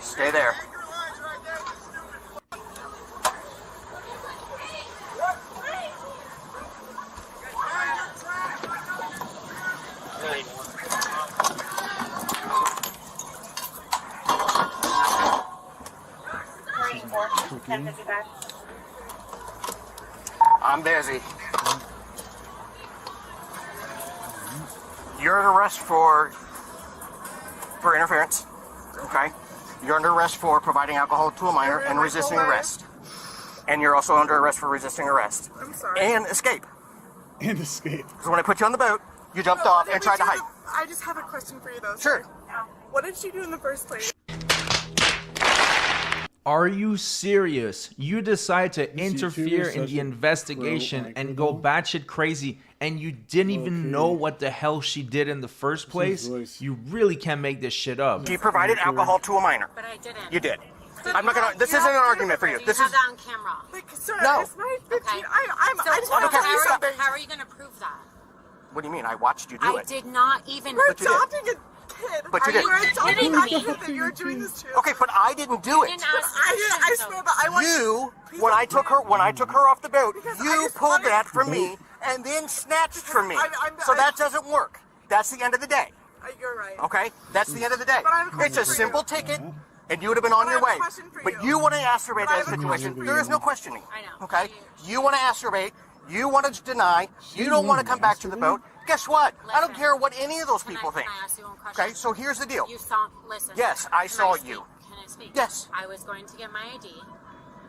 Stay there. I'm busy. You're under arrest for interference. Okay. You're under arrest for providing alcohol to a minor and resisting arrest. And you're also under arrest for resisting arrest. I'm sorry. And escape. And escape. Because when I put you on the boat, you jumped off and tried to hide. I just have a question for you though. Sure. What did she do in the first place? Are you serious? You decide to This interfere YouTuber is in such the a investigation pro, and go batshit crazy, and you didn't even Okay. know what the hell she did in the first place? voice. You really can't make this shit up. You provided alcohol to a minor. But I didn't. You did. I'm not gonna. This isn't an argument for you. You This have is. that on camera. Like, sir, No. it's my 15. Okay. I just I want don't to care. tell you Stop. something. How are you going to prove that? What do you mean? I watched you do I it. did not even. We're But you did. adopting a kid. But you did. We're adopting kidding a me? kid that you're doing this to. Okay, but I didn't do You it. didn't ask I swear, but I want You, when I took her off the boat, Because I you just pulled wanted- that from me and then snatched from me. So I'm- that doesn't work. That's the end of the day. You're right. Okay? That's the end of the day. But I have a question It's a for simple you. ticket, and you would have been on But I your have a way. question for But you. you want to exacerbate But I that have a situation. question. There is no questioning. I know. Okay? You want to exacerbate. You want to deny. You don't want to come back to the boat. Guess what? I don't Listen. care what any of those people Can think. I ask you one question? Okay? So here's the deal. You saw. Listen. Yes, I Can saw speak? you. Can I speak? Yes. I was going to get my ID.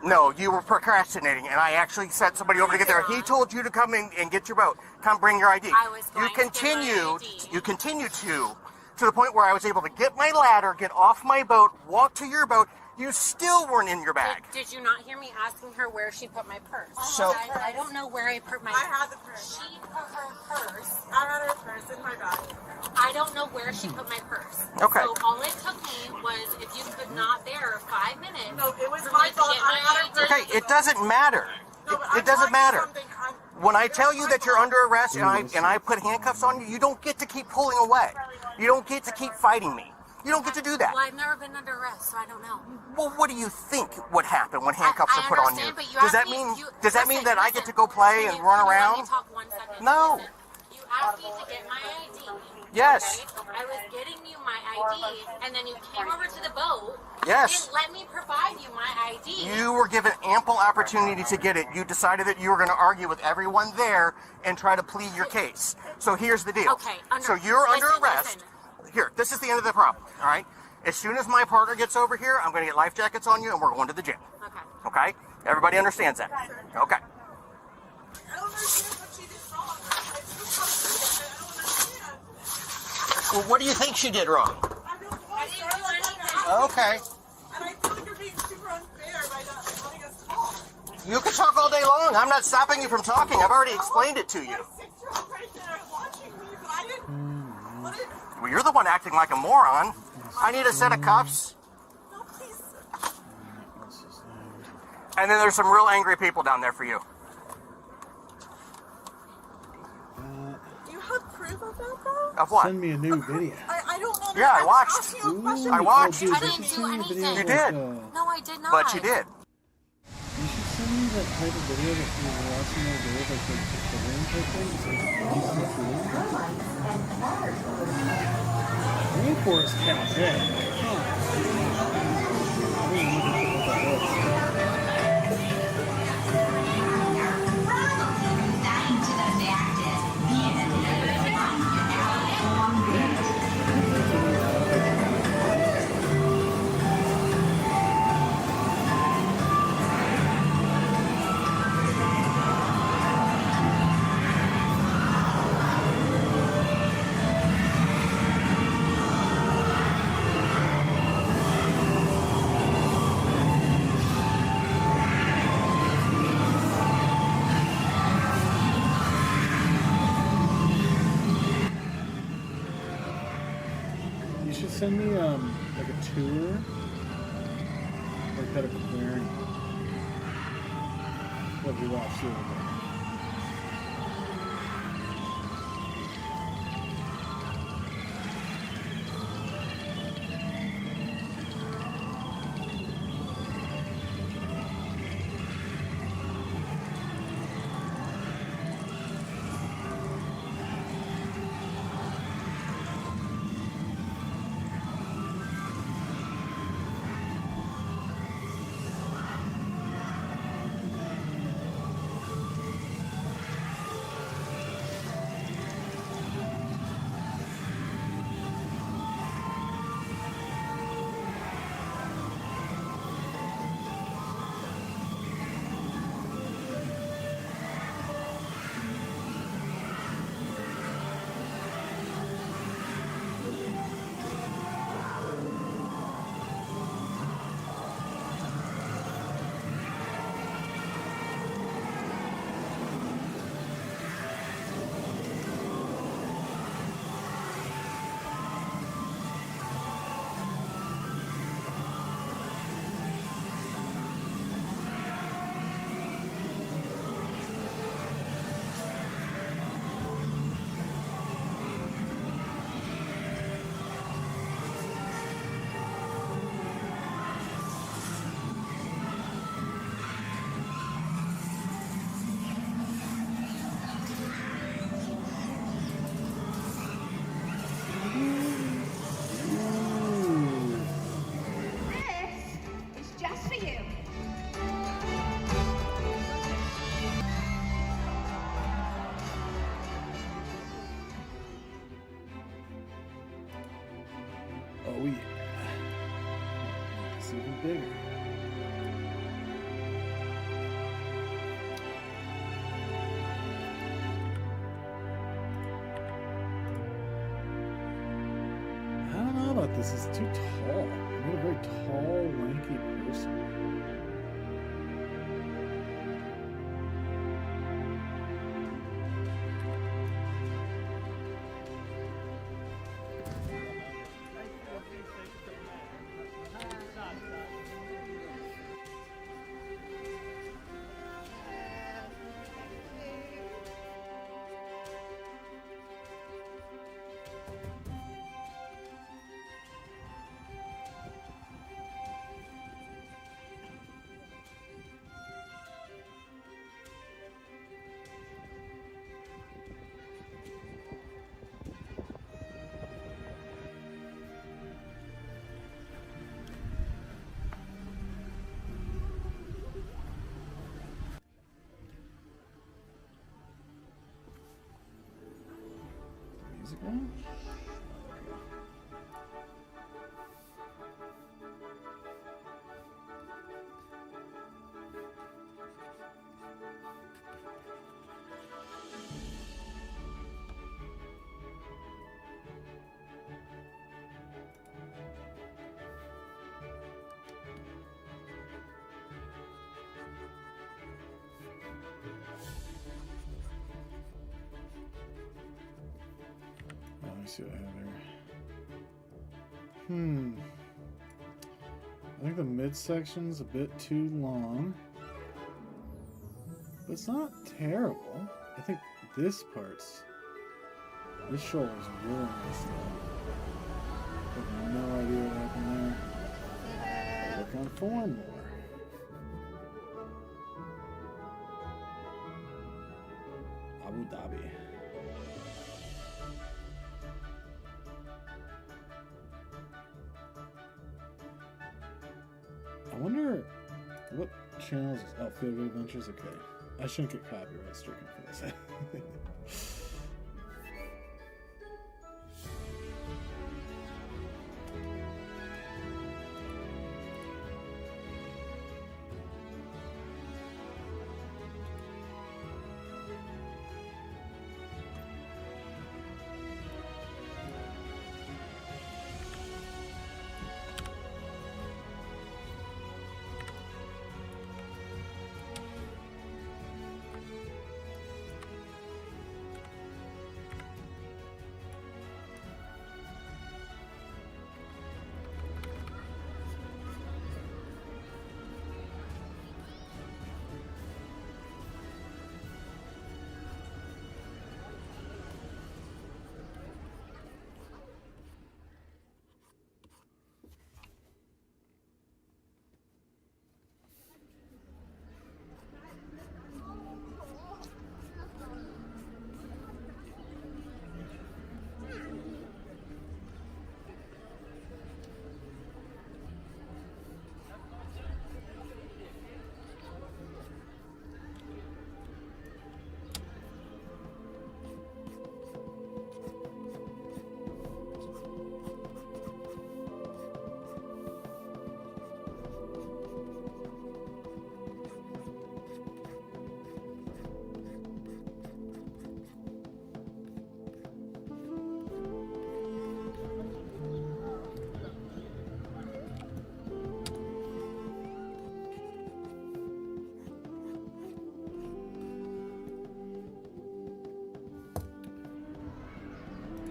No, you were procrastinating, and I actually sent somebody over to get there. He told you to come in and get your boat. Come bring your ID. I was going You to get my continued. ID. You continued to the point where I was able to get my ladder, get off my boat, walk to your boat. You still weren't in your bag. Did you not hear me asking her where she put my purse? So- I don't know where I put my. I had the purse. She put her purse. I had her purse in my bag. I don't know where she put my purse. Okay. So all it took me was if you could not bear 5 minutes. No, it was for my me to fault. get I my had her ID. Okay, it doesn't matter. No, but I'm It doesn't telling you matter. something. When I tell you that you're under arrest and I put handcuffs on you, you don't get to keep pulling away. You don't get to keep fighting me. You don't get to do that. Well, I've never been under arrest, so I don't know. Well, what do you think would happen when handcuffs I are put on you? understand, but you Does asked that me- mean you- does that mean listen, that I get listen. to go play Can and you- run can you let around? me talk 1 second? No. Listen. You asked me to get my ID. Yes. Okay? I was getting you my ID, and then you came over to the boat. Yes. You didn't let me provide you my ID. You were given ample opportunity to get it. You decided that you were going to argue with everyone there and try to plead your case. So here's the deal. Okay, So you're under listen, arrest. listen. Here, this is the end of the problem. All right. As soon as my partner gets over here, I'm going to get life jackets on you, and we're going to the gym. Okay. Okay? Everybody understands that. Okay. I don't understand what she did wrong. I don't understand. Well, what do you think she did wrong? I don't know. I didn't do anything. Okay. And I feel like you're being super unfair by not letting us talk. You can talk all day long. I'm not stopping you from talking. I've already explained it to you. My 6-year-old right there watching me, but I didn't. What did? Well, you're the one acting like a moron. I need a set of cuffs. No, please. And then there's some real angry people down there for you. Do you have proof of that, though? Of what? Send me a new video. I don't told me Yeah, I not to watched. ask you a question. I watched. dude, I you didn't should do send me a video anything. You of, did. No, I did not. But you did. You should send me that type of video that you were watching the other day, like the room type thing. So rainforest cafe. Huh. I didn't look at what that was. You should send me like a tour, like that aquarium. What we watched the other day. This is just for you. Oh yeah. It's even bigger. I don't know about this. It's too tall. I'm a very tall, lanky person. Music on? Let me see what I have there. I think the midsection's a bit too long. But it's not terrible. I think this shoulder's really nice though. 4 more. Abu Dhabi. I wonder what channels. Oh, Feel Good Adventures. Okay, I shouldn't get copyright stricken for this.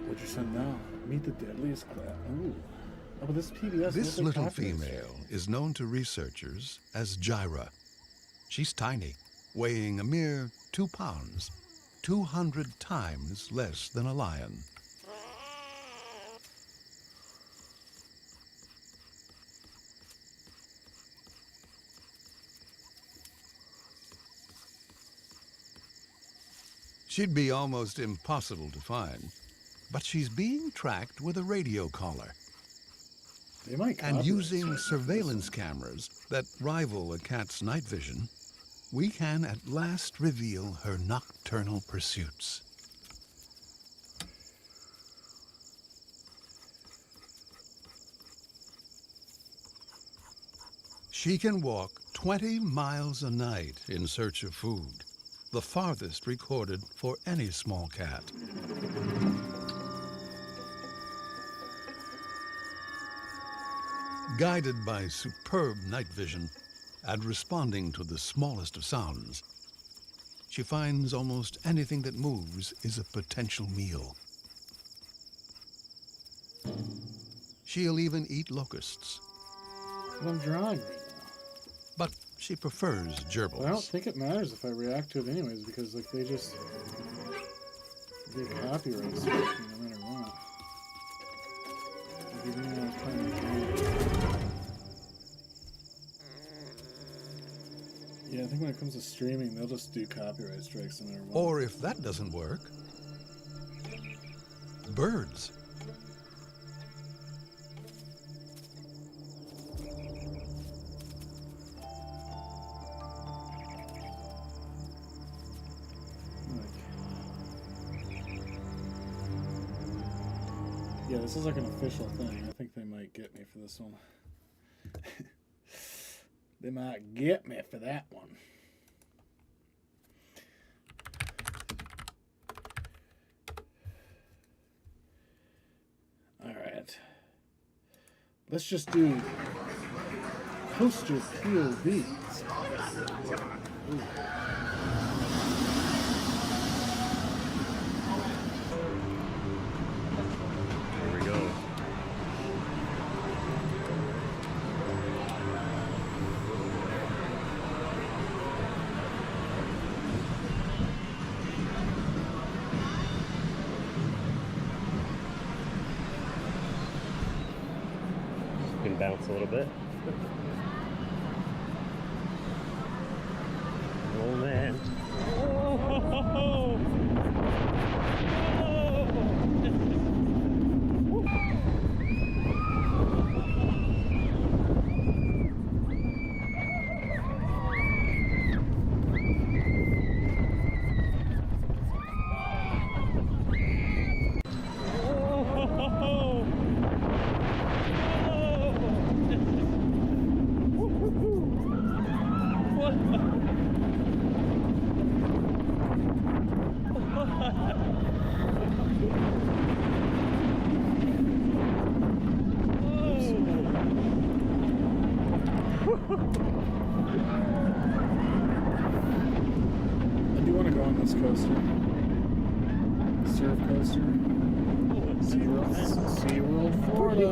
What'd you send now? Meet the deadliest class. Ooh. Oh, but this is PBS. This little female is known to researchers as Gyra. She's tiny, weighing a mere 2 pounds, 200 times less than a lion. She'd be almost impossible to find, but she's being tracked with a radio collar. They might And using surveillance cameras that rival a cat's night vision, we can at last reveal her nocturnal pursuits. She can walk 20 miles a night in search of food, the farthest recorded for any small cat. Guided by superb night vision and responding to the smallest of sounds, she finds almost anything that moves is a potential meal. She'll even eat locusts. I'm drawing right now. But she prefers gerbils. But I don't think it matters if I react to it anyways, because like they just get copyright strike no matter what. Like, even when I was playing the game. Yeah, I think when it comes to streaming, they'll just do copyright strikes no matter what. Or if that doesn't work, birds. Yeah, this is like an official thing. I think they might get me for this one. They might get me for that one. All right. Let's just do poster POVs. Ooh. Bounce a little bit. Oh man. I do want to go on this coaster. Surf coaster. SeaWorld, Florida.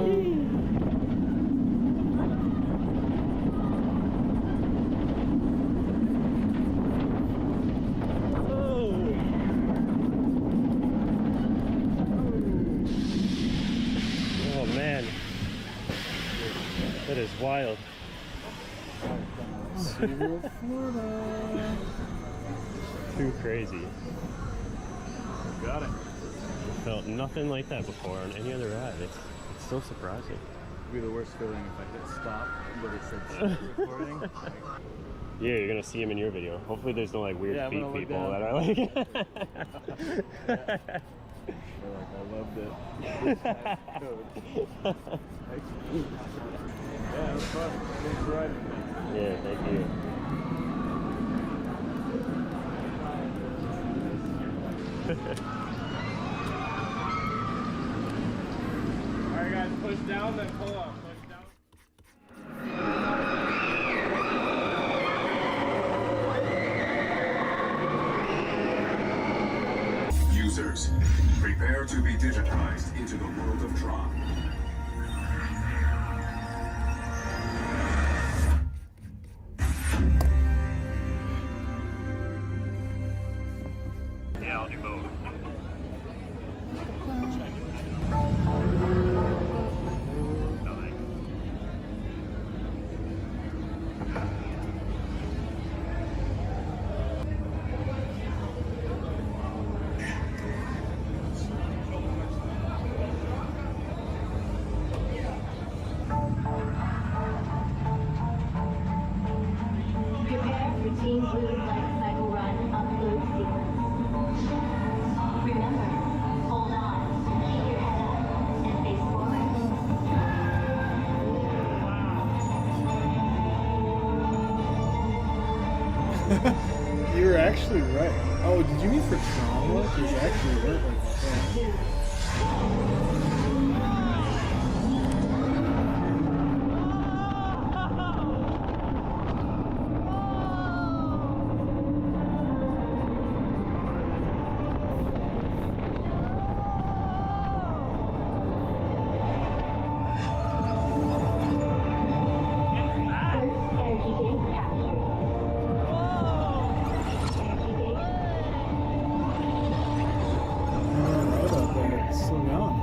Oh man, that is wild. SeaWorld, Florida. Too crazy. Got it. Felt nothing like that before on any other ride. It's so surprising. It'd be the worst feeling if I hit stop, but it said stop recording. Yeah, you're gonna see him in your video. Hopefully there's no like weird feet people down. that are like They're like, I loved it. Yeah, it was fun. Thanks for riding. Yeah, thank you. Alright guys, push down, then pull up. Push down. Users, prepare to be digitized into the world of Tron. Yeah, I'll do both. Prepare for Team Blue's life cycle run upload sequence. Remember, hold on, keep your head up, and face forward. You were actually right. Oh, did you mean for trauma? Because you actually weren't like that. Energy gate captured. Energy gate. Right up there. It's still going.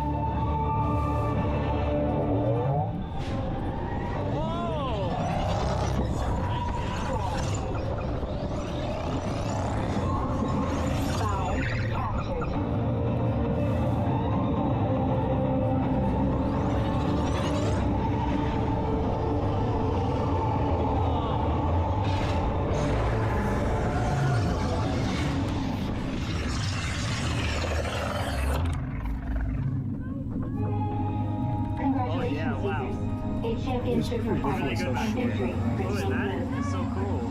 Bow captured. Congratulations, Seekers. A championship for pilots and victory for Team Blue. It's so cool.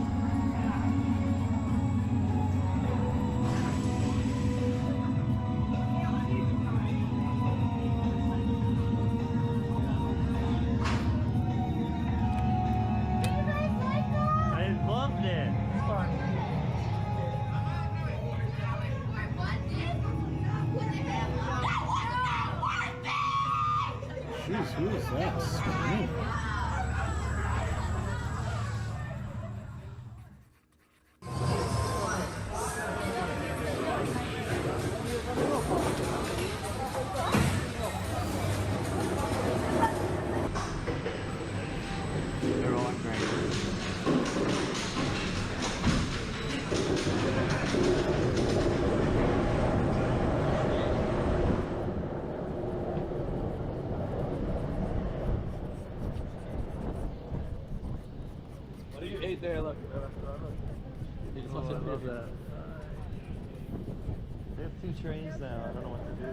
I loved it. It's fun. Jeez, who is that screaming? They're all great. right there, look. You just want to love that. They have 2 trains now. I don't know what to do.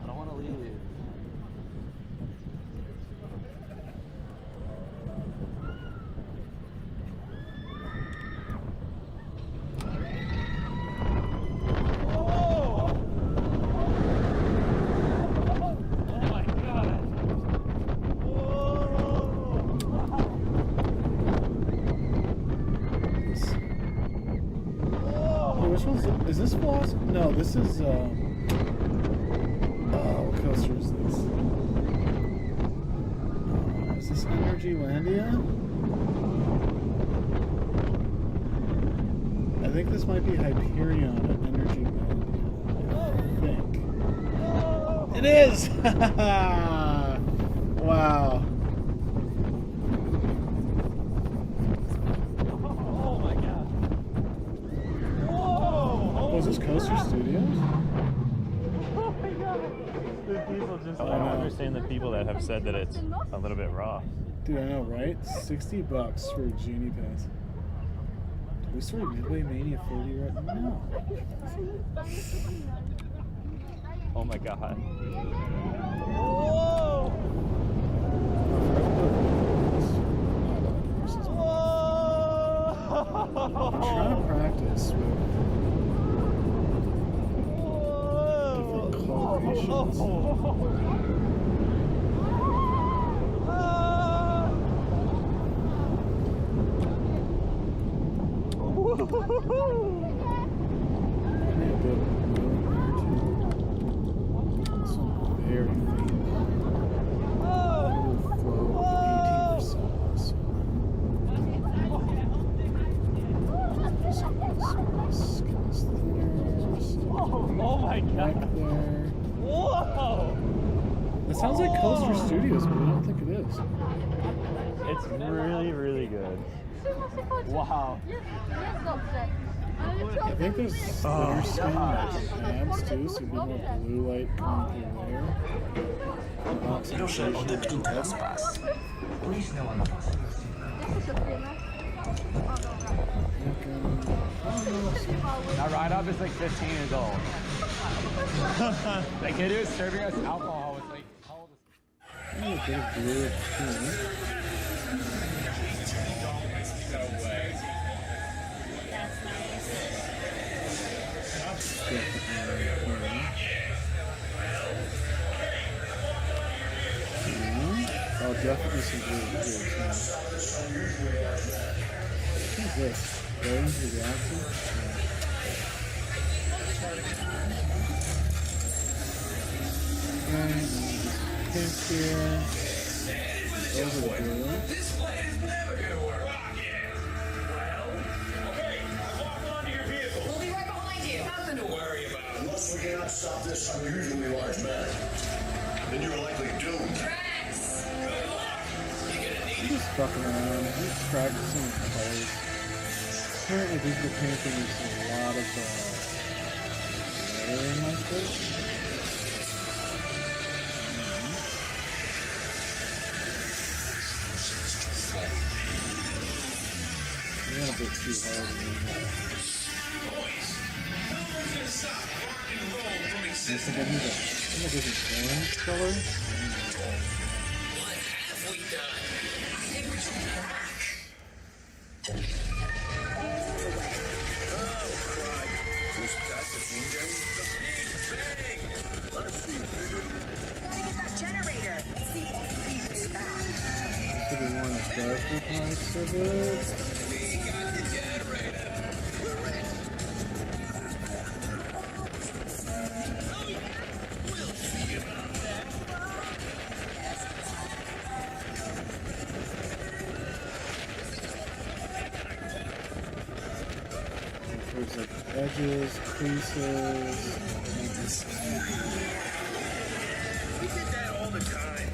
I don't want to leave. Is this Floss? No, this is, what coaster is this? Is this Energylandia? I think this might be Hyperion at Energylandia. I think. It is! Wow. Was this Coaster Studios? Oh my god! The people just, I don't understand the people that have said that it's a little bit raw. Dude, I know, right? $60 for a Genie Pass. Toy Story Midway Mania 30 right now. Oh my god. I'm trying to practice with different colorations. Very faint. Flow 18%. Oh my god. Whoa! It sounds like Coaster Studios, but I don't think it is. It's really, really good. Wow. I think there's thinner skin abs too, so it'd be more blue light coming through there. That ride up is like 15 years old. The kid who was serving us alcohol was like, how old is he? A bit of blue too. Oh, definitely some blue here. What is this? Guardians of the Galaxy? Okay, pink here. Over the blue. We'll be right behind you. Nothing to worry about. Unless we cannot stop this unusually large man, then you're likely doomed. Drax! Good luck! I'm just fucking around. I'm just practicing with colors. Apparently, digital painting is a lot of layering like this. I got a bit too hard. I think I need a different orange color. What have we done? Generator. Should be one of darker parts of it. Towards like edges, creases. We did that all the time.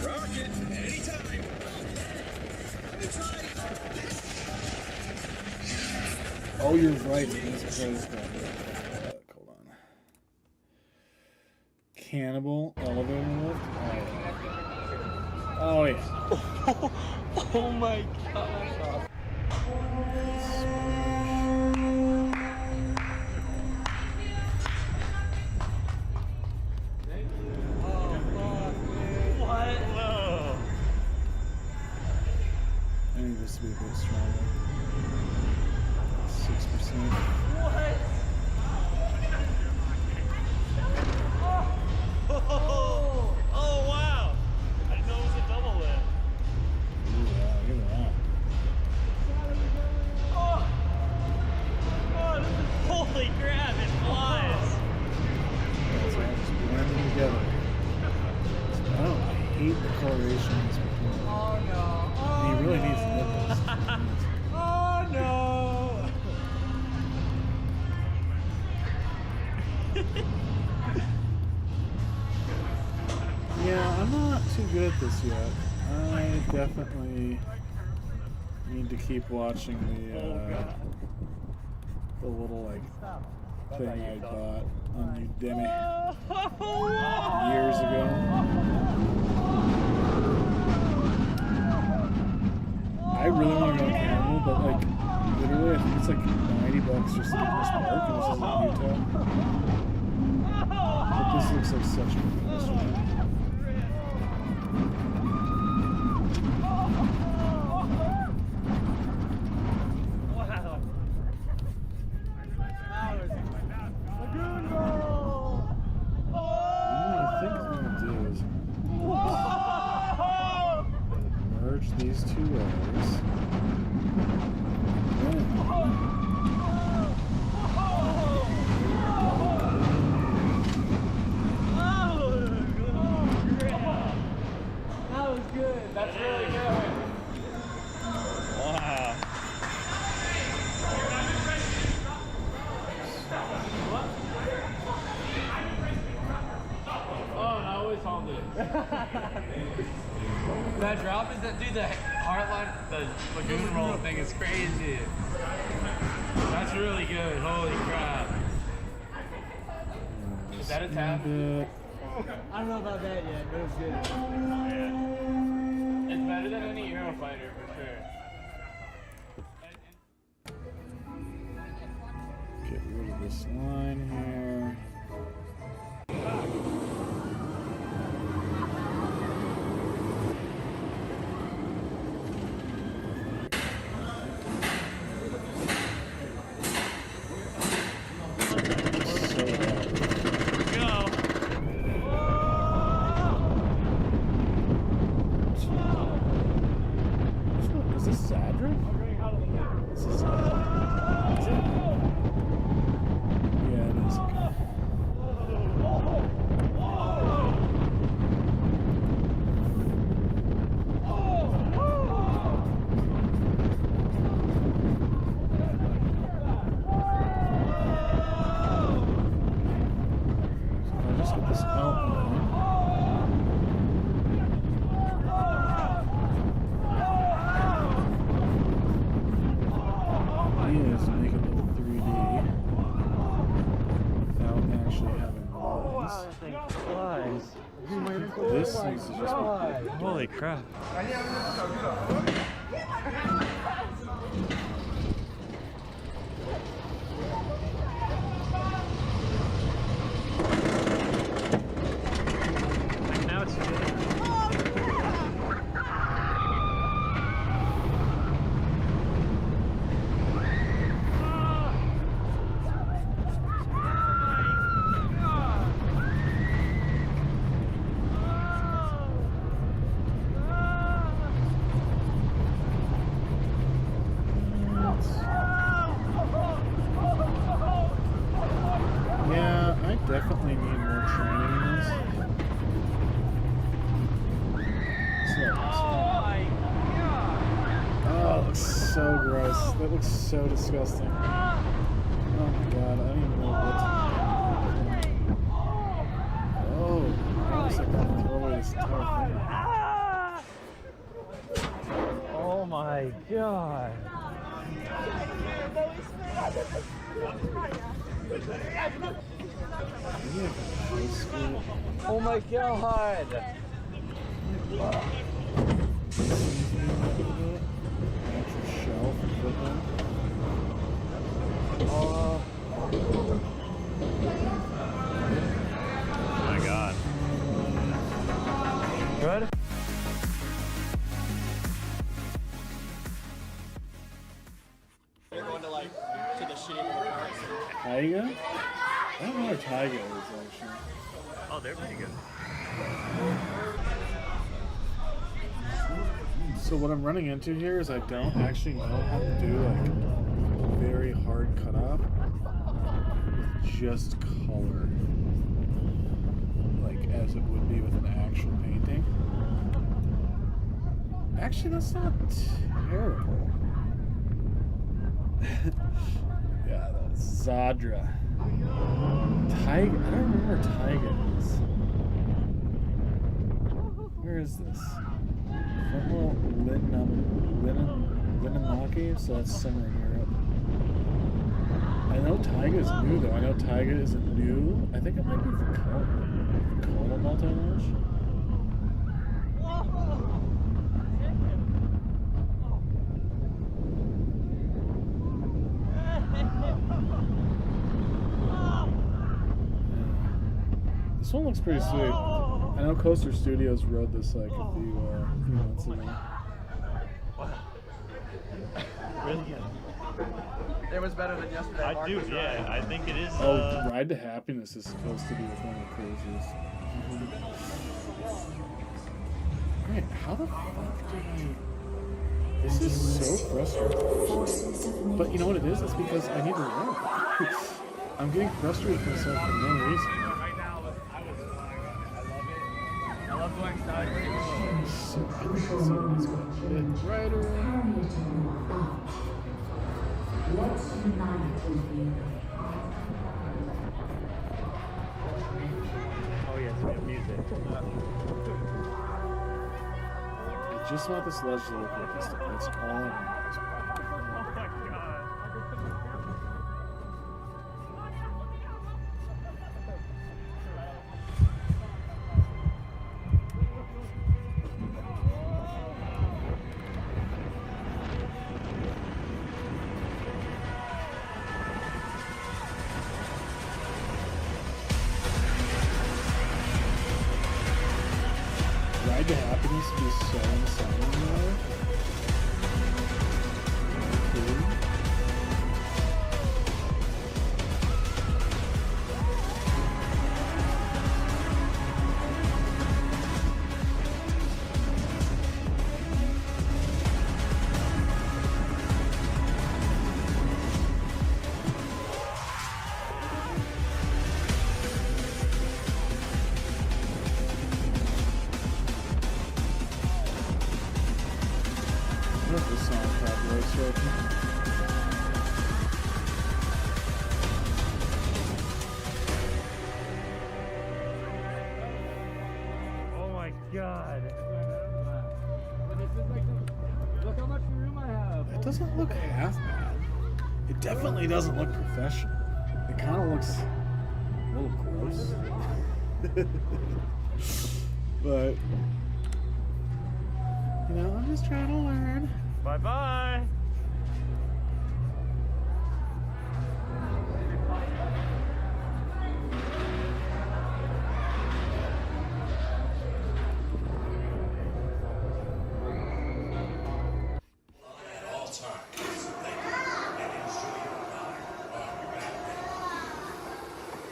Rocket, anytime. Oh, you're right. It is closed. Hold on. Cannibal elevator lift. Oh yeah. Oh my god. What? Whoa. I need this to be a bit stronger. 6%. What? Oh wow! I didn't know it was a double lift. Yeah, look at that. Oh, this is, holy crap! It flies. That's all just blending together. I hate the colorations between them. Oh no! He really needs nipples. Oh no! Yeah, I'm not too good at this yet. I definitely need to keep watching the little like thing I bought on Udemy years ago. I really want to go to Canada, but like literally, I think it's like $90 just to get this park, and this is in Utah. But this looks like such a good restaurant. These two layers. That was good. That's really good. Wow. Oh, I always hold it. That drop is that, dude, the Heartline, the lagoon roll thing is crazy. That's really good. Holy crap. Is that a tap? I don't know about that yet, but it's good. It's better than any Eurofighter for sure. Get rid of this line here. This needs to just be holy crap. Now it's definitely need more training in this. Oh, it looks so gross. That looks so disgusting. Oh my god, I don't even know what to do. Oh, I was like, I'm gonna throw away this entire thing. oh my god. Oh my god! Actual shelf and football. Oh my god. Good? They're going to like to the shitty parts. Taiga? I don't know where Taiga is actually. Oh, they're pretty good. So what I'm running into here is I don't actually know how to do like very hard cutoff with just color, like as it would be with an actual painting. Actually, that's not terrible. Yeah, that's Zadra. Taiga. I don't remember where Taiga is. Where is this? Frontal Linnamaki, so that's somewhere in Europe. I know Taiga is new though. I know Taiga isn't new. I think it might be Vicona multi-launch. This one looks pretty sweet. I know Coaster Studios rode this like a few months ago. Really good. It was better than yesterday. I do, yeah. I think it is. Oh, Ride to Happiness is supposed to be with one of the cruises. Alright, how the fuck did I... This is so frustrating. But you know what it is? It's because I need to learn. I'm getting frustrated with myself for no reason. I love going sideways. So let's go a bit brighter. Let's unite with you. Oh yes, we have music. I just want this ledge to look like this. That's all I want. Ride to Happiness would be so insane though. What this song copyright striking? Oh my god. Look how much room I have. It doesn't look half bad. It definitely doesn't look professional. It kind of looks a little gross. But, you know, I'm just trying to learn. Bye bye.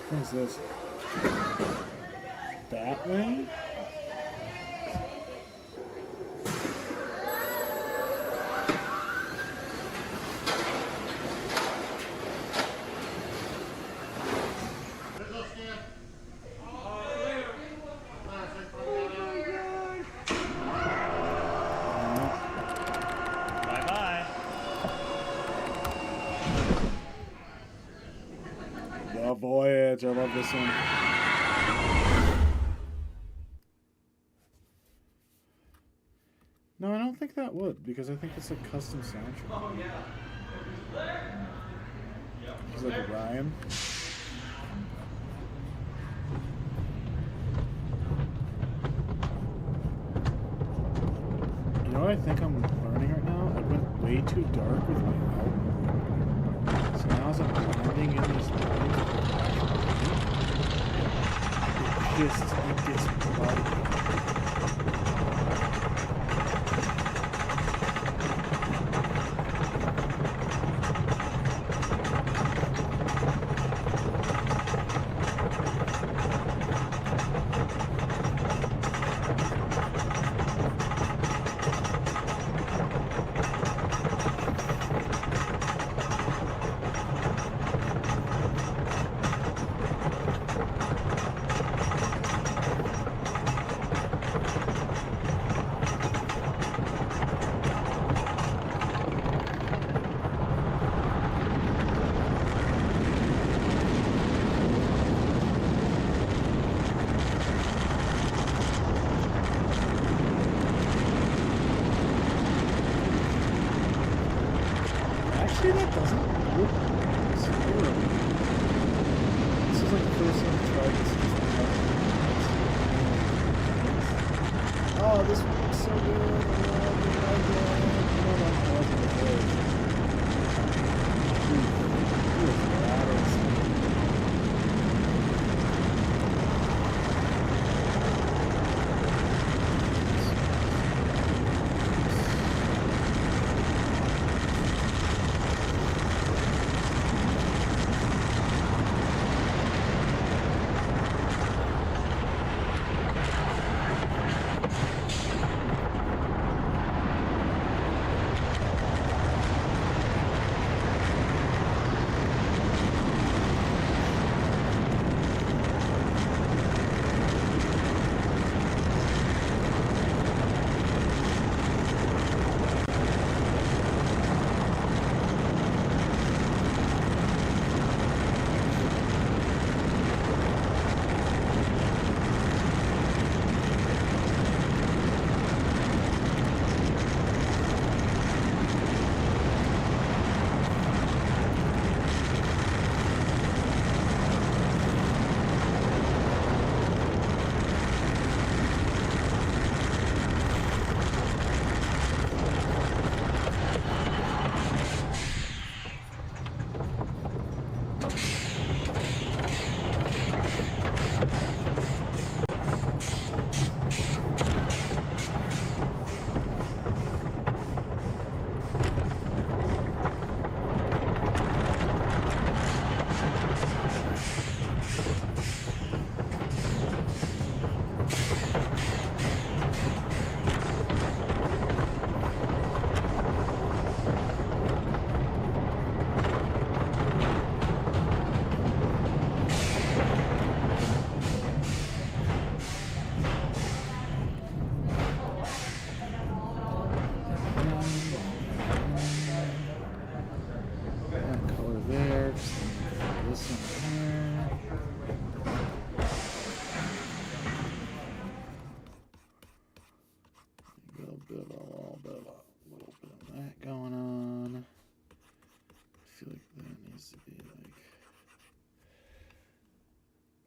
What is this? Batwing? Bye bye. The Voyage. I love this one. No, I don't think that would, because I think it's a custom soundtrack. Oh, yeah. It's like Orion. You know know what I think I'm learning right now? I went way too dark with my outline. So now as I'm blending in these lines with the actual paint, it gets bloody. Actually, that doesn't look terrible. This is like the first time I've tried this. Oh, this one looks so good.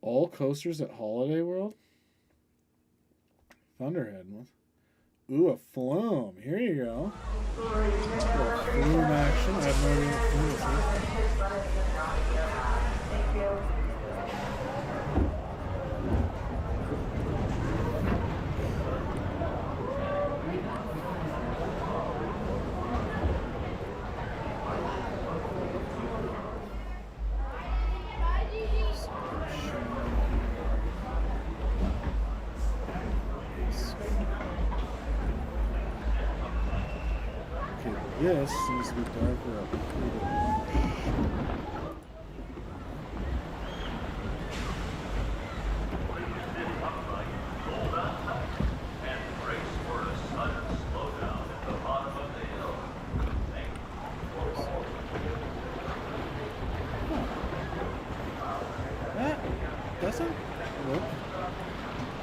All coasters at Holiday World? Thunderhead. Ooh, a flume. Here you go. A flume action. I have no idea what flume this is. This seems to be darker up here. That doesn't look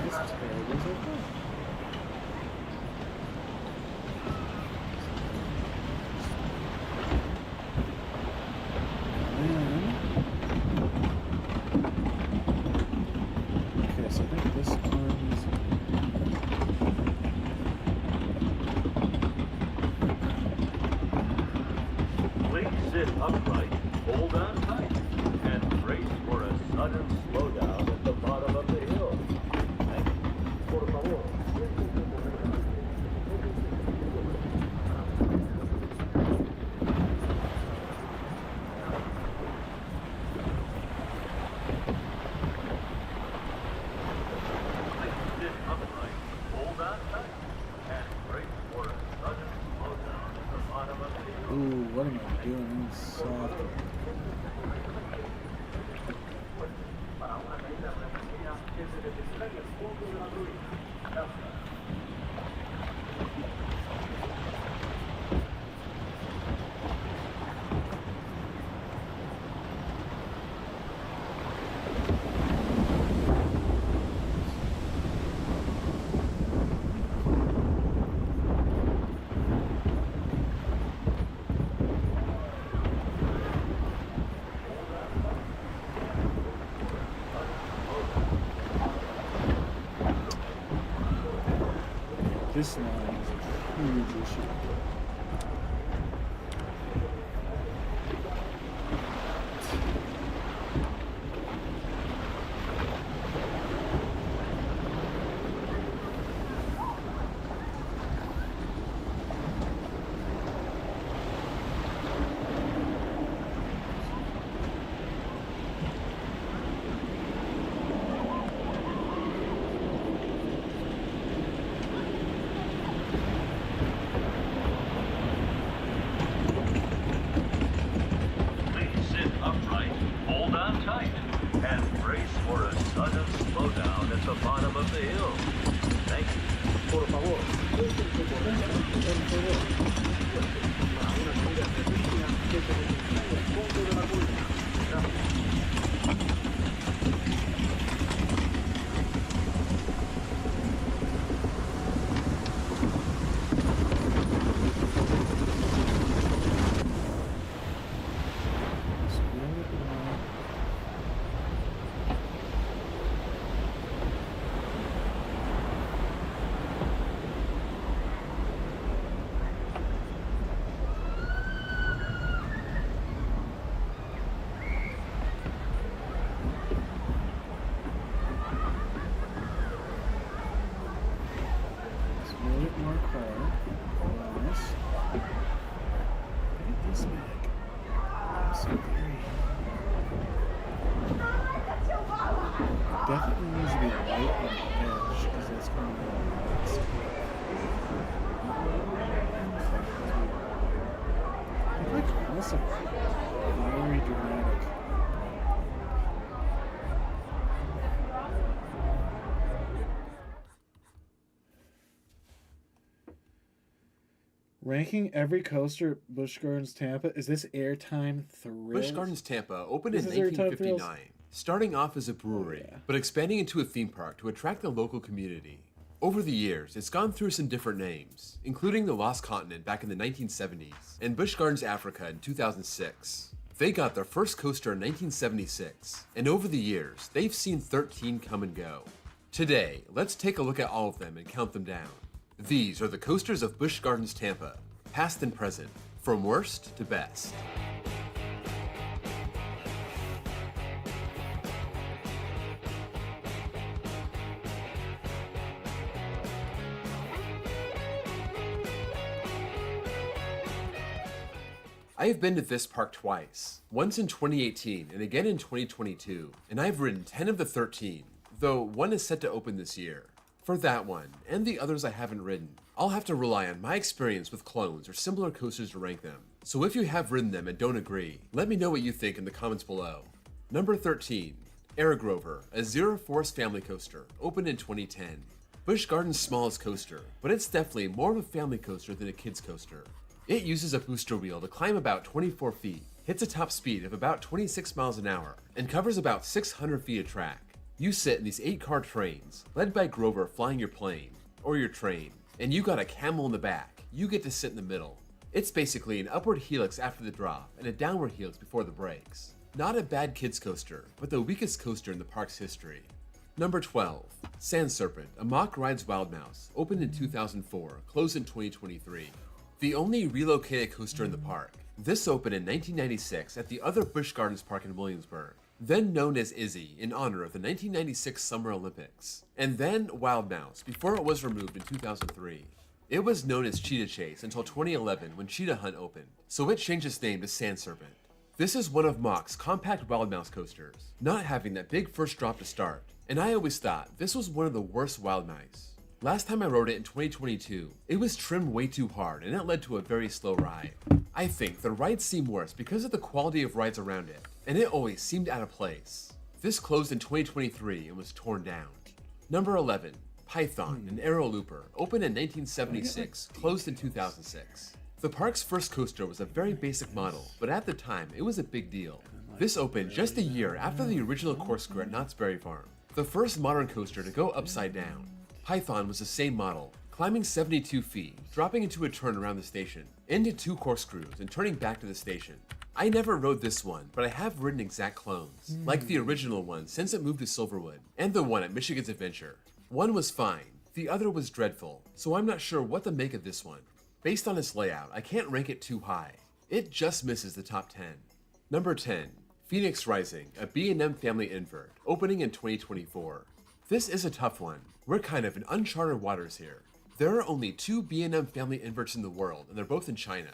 as terrible as I thought. Ooh, what am I doing? Soft. This line is a huge issue. Definitely needs to be light on the edge because that's going to be I like also very dramatic. Ranking every coaster at Busch Gardens Tampa. Is this Airtime Thrills? Busch Gardens Tampa opened in This is Airtime 1959, starting off as a brewery, but expanding into a theme park to attract the local community. Over the years, it's gone through some different names, including the Lost Continent back in the 1970s and Busch Gardens Africa in 2006. They got their first coaster in 1976, and over the years, they've seen 13 come and go. Today, let's take a look at all of them and count them down. These are the coasters of Busch Gardens Tampa, past and present, from worst to best. I have been to this park twice, once in 2018 and again in 2022, and I've ridden 10 of the 13, though one is set to open this year. For that one, and the others I haven't ridden, I'll have to rely on my experience with clones or similar coasters to rank them. So if you have ridden them and don't agree, let me know what you think in the comments below. Number 13, AirGrover, a Zero Force family coaster, opened in 2010. Busch Gardens' smallest coaster, but it's definitely more of a family coaster than a kid's coaster. It uses a booster wheel to climb about 24 feet, hits a top speed of about 26 miles an hour, and covers about 600 feet of track. You sit in these 8-car trains, led by Grover flying your plane, or your train, and you got a camel in the back. You get to sit in the middle. It's basically an upward helix after the drop, and a downward helix before the brakes. Not a bad kids coaster, but the weakest coaster in the park's history. Number 12, Sand Serpent, a Mack Rides Wild Mouse, opened in 2004, closed in 2023. The only relocated coaster in the park. This opened in 1996 at the other Busch Gardens park in Williamsburg. then known as Izzy in honor of the 1996 Summer Olympics, and then Wild Mouse before it was removed in 2003. It was known as Cheetah Chase until 2011 when Cheetah Hunt opened, so it changed its name to Sand Serpent. This is one of Mach's compact Wild Mouse coasters, not having that big first drop to start, and I always thought this was one of the worst Wild Mice. Last time I rode it in 2022, it was trimmed way too hard and it led to a very slow ride. I think the rides seem worse because of the quality of rides around it, and it always seemed out of place. This closed in 2023 and was torn down. Number 11, Python, an aero looper, opened in 1976, closed in 2006. The park's first coaster was a very basic model, but at the time it was a big deal. This opened just a year after the original Corkscrew at Knott's Berry Farm, the first modern coaster to go upside down. Python was the same model, climbing 72 feet, dropping into a turn around the station, into 2 corkscrews, and turning back to the station. I never rode this one, but I have ridden exact clones, like the original one since it moved to Silverwood, and the one at Michigan's Adventure. One was fine, the other was dreadful, so I'm not sure what to make of this one. Based on its layout, I can't rank it too high. It just misses the top 10. Number 10, Phoenix Rising, a B&M family invert, opening in 2024. This is a tough one. We're kind of in uncharted waters here. There are only 2 B&M family inverts in the world, and they're both in China.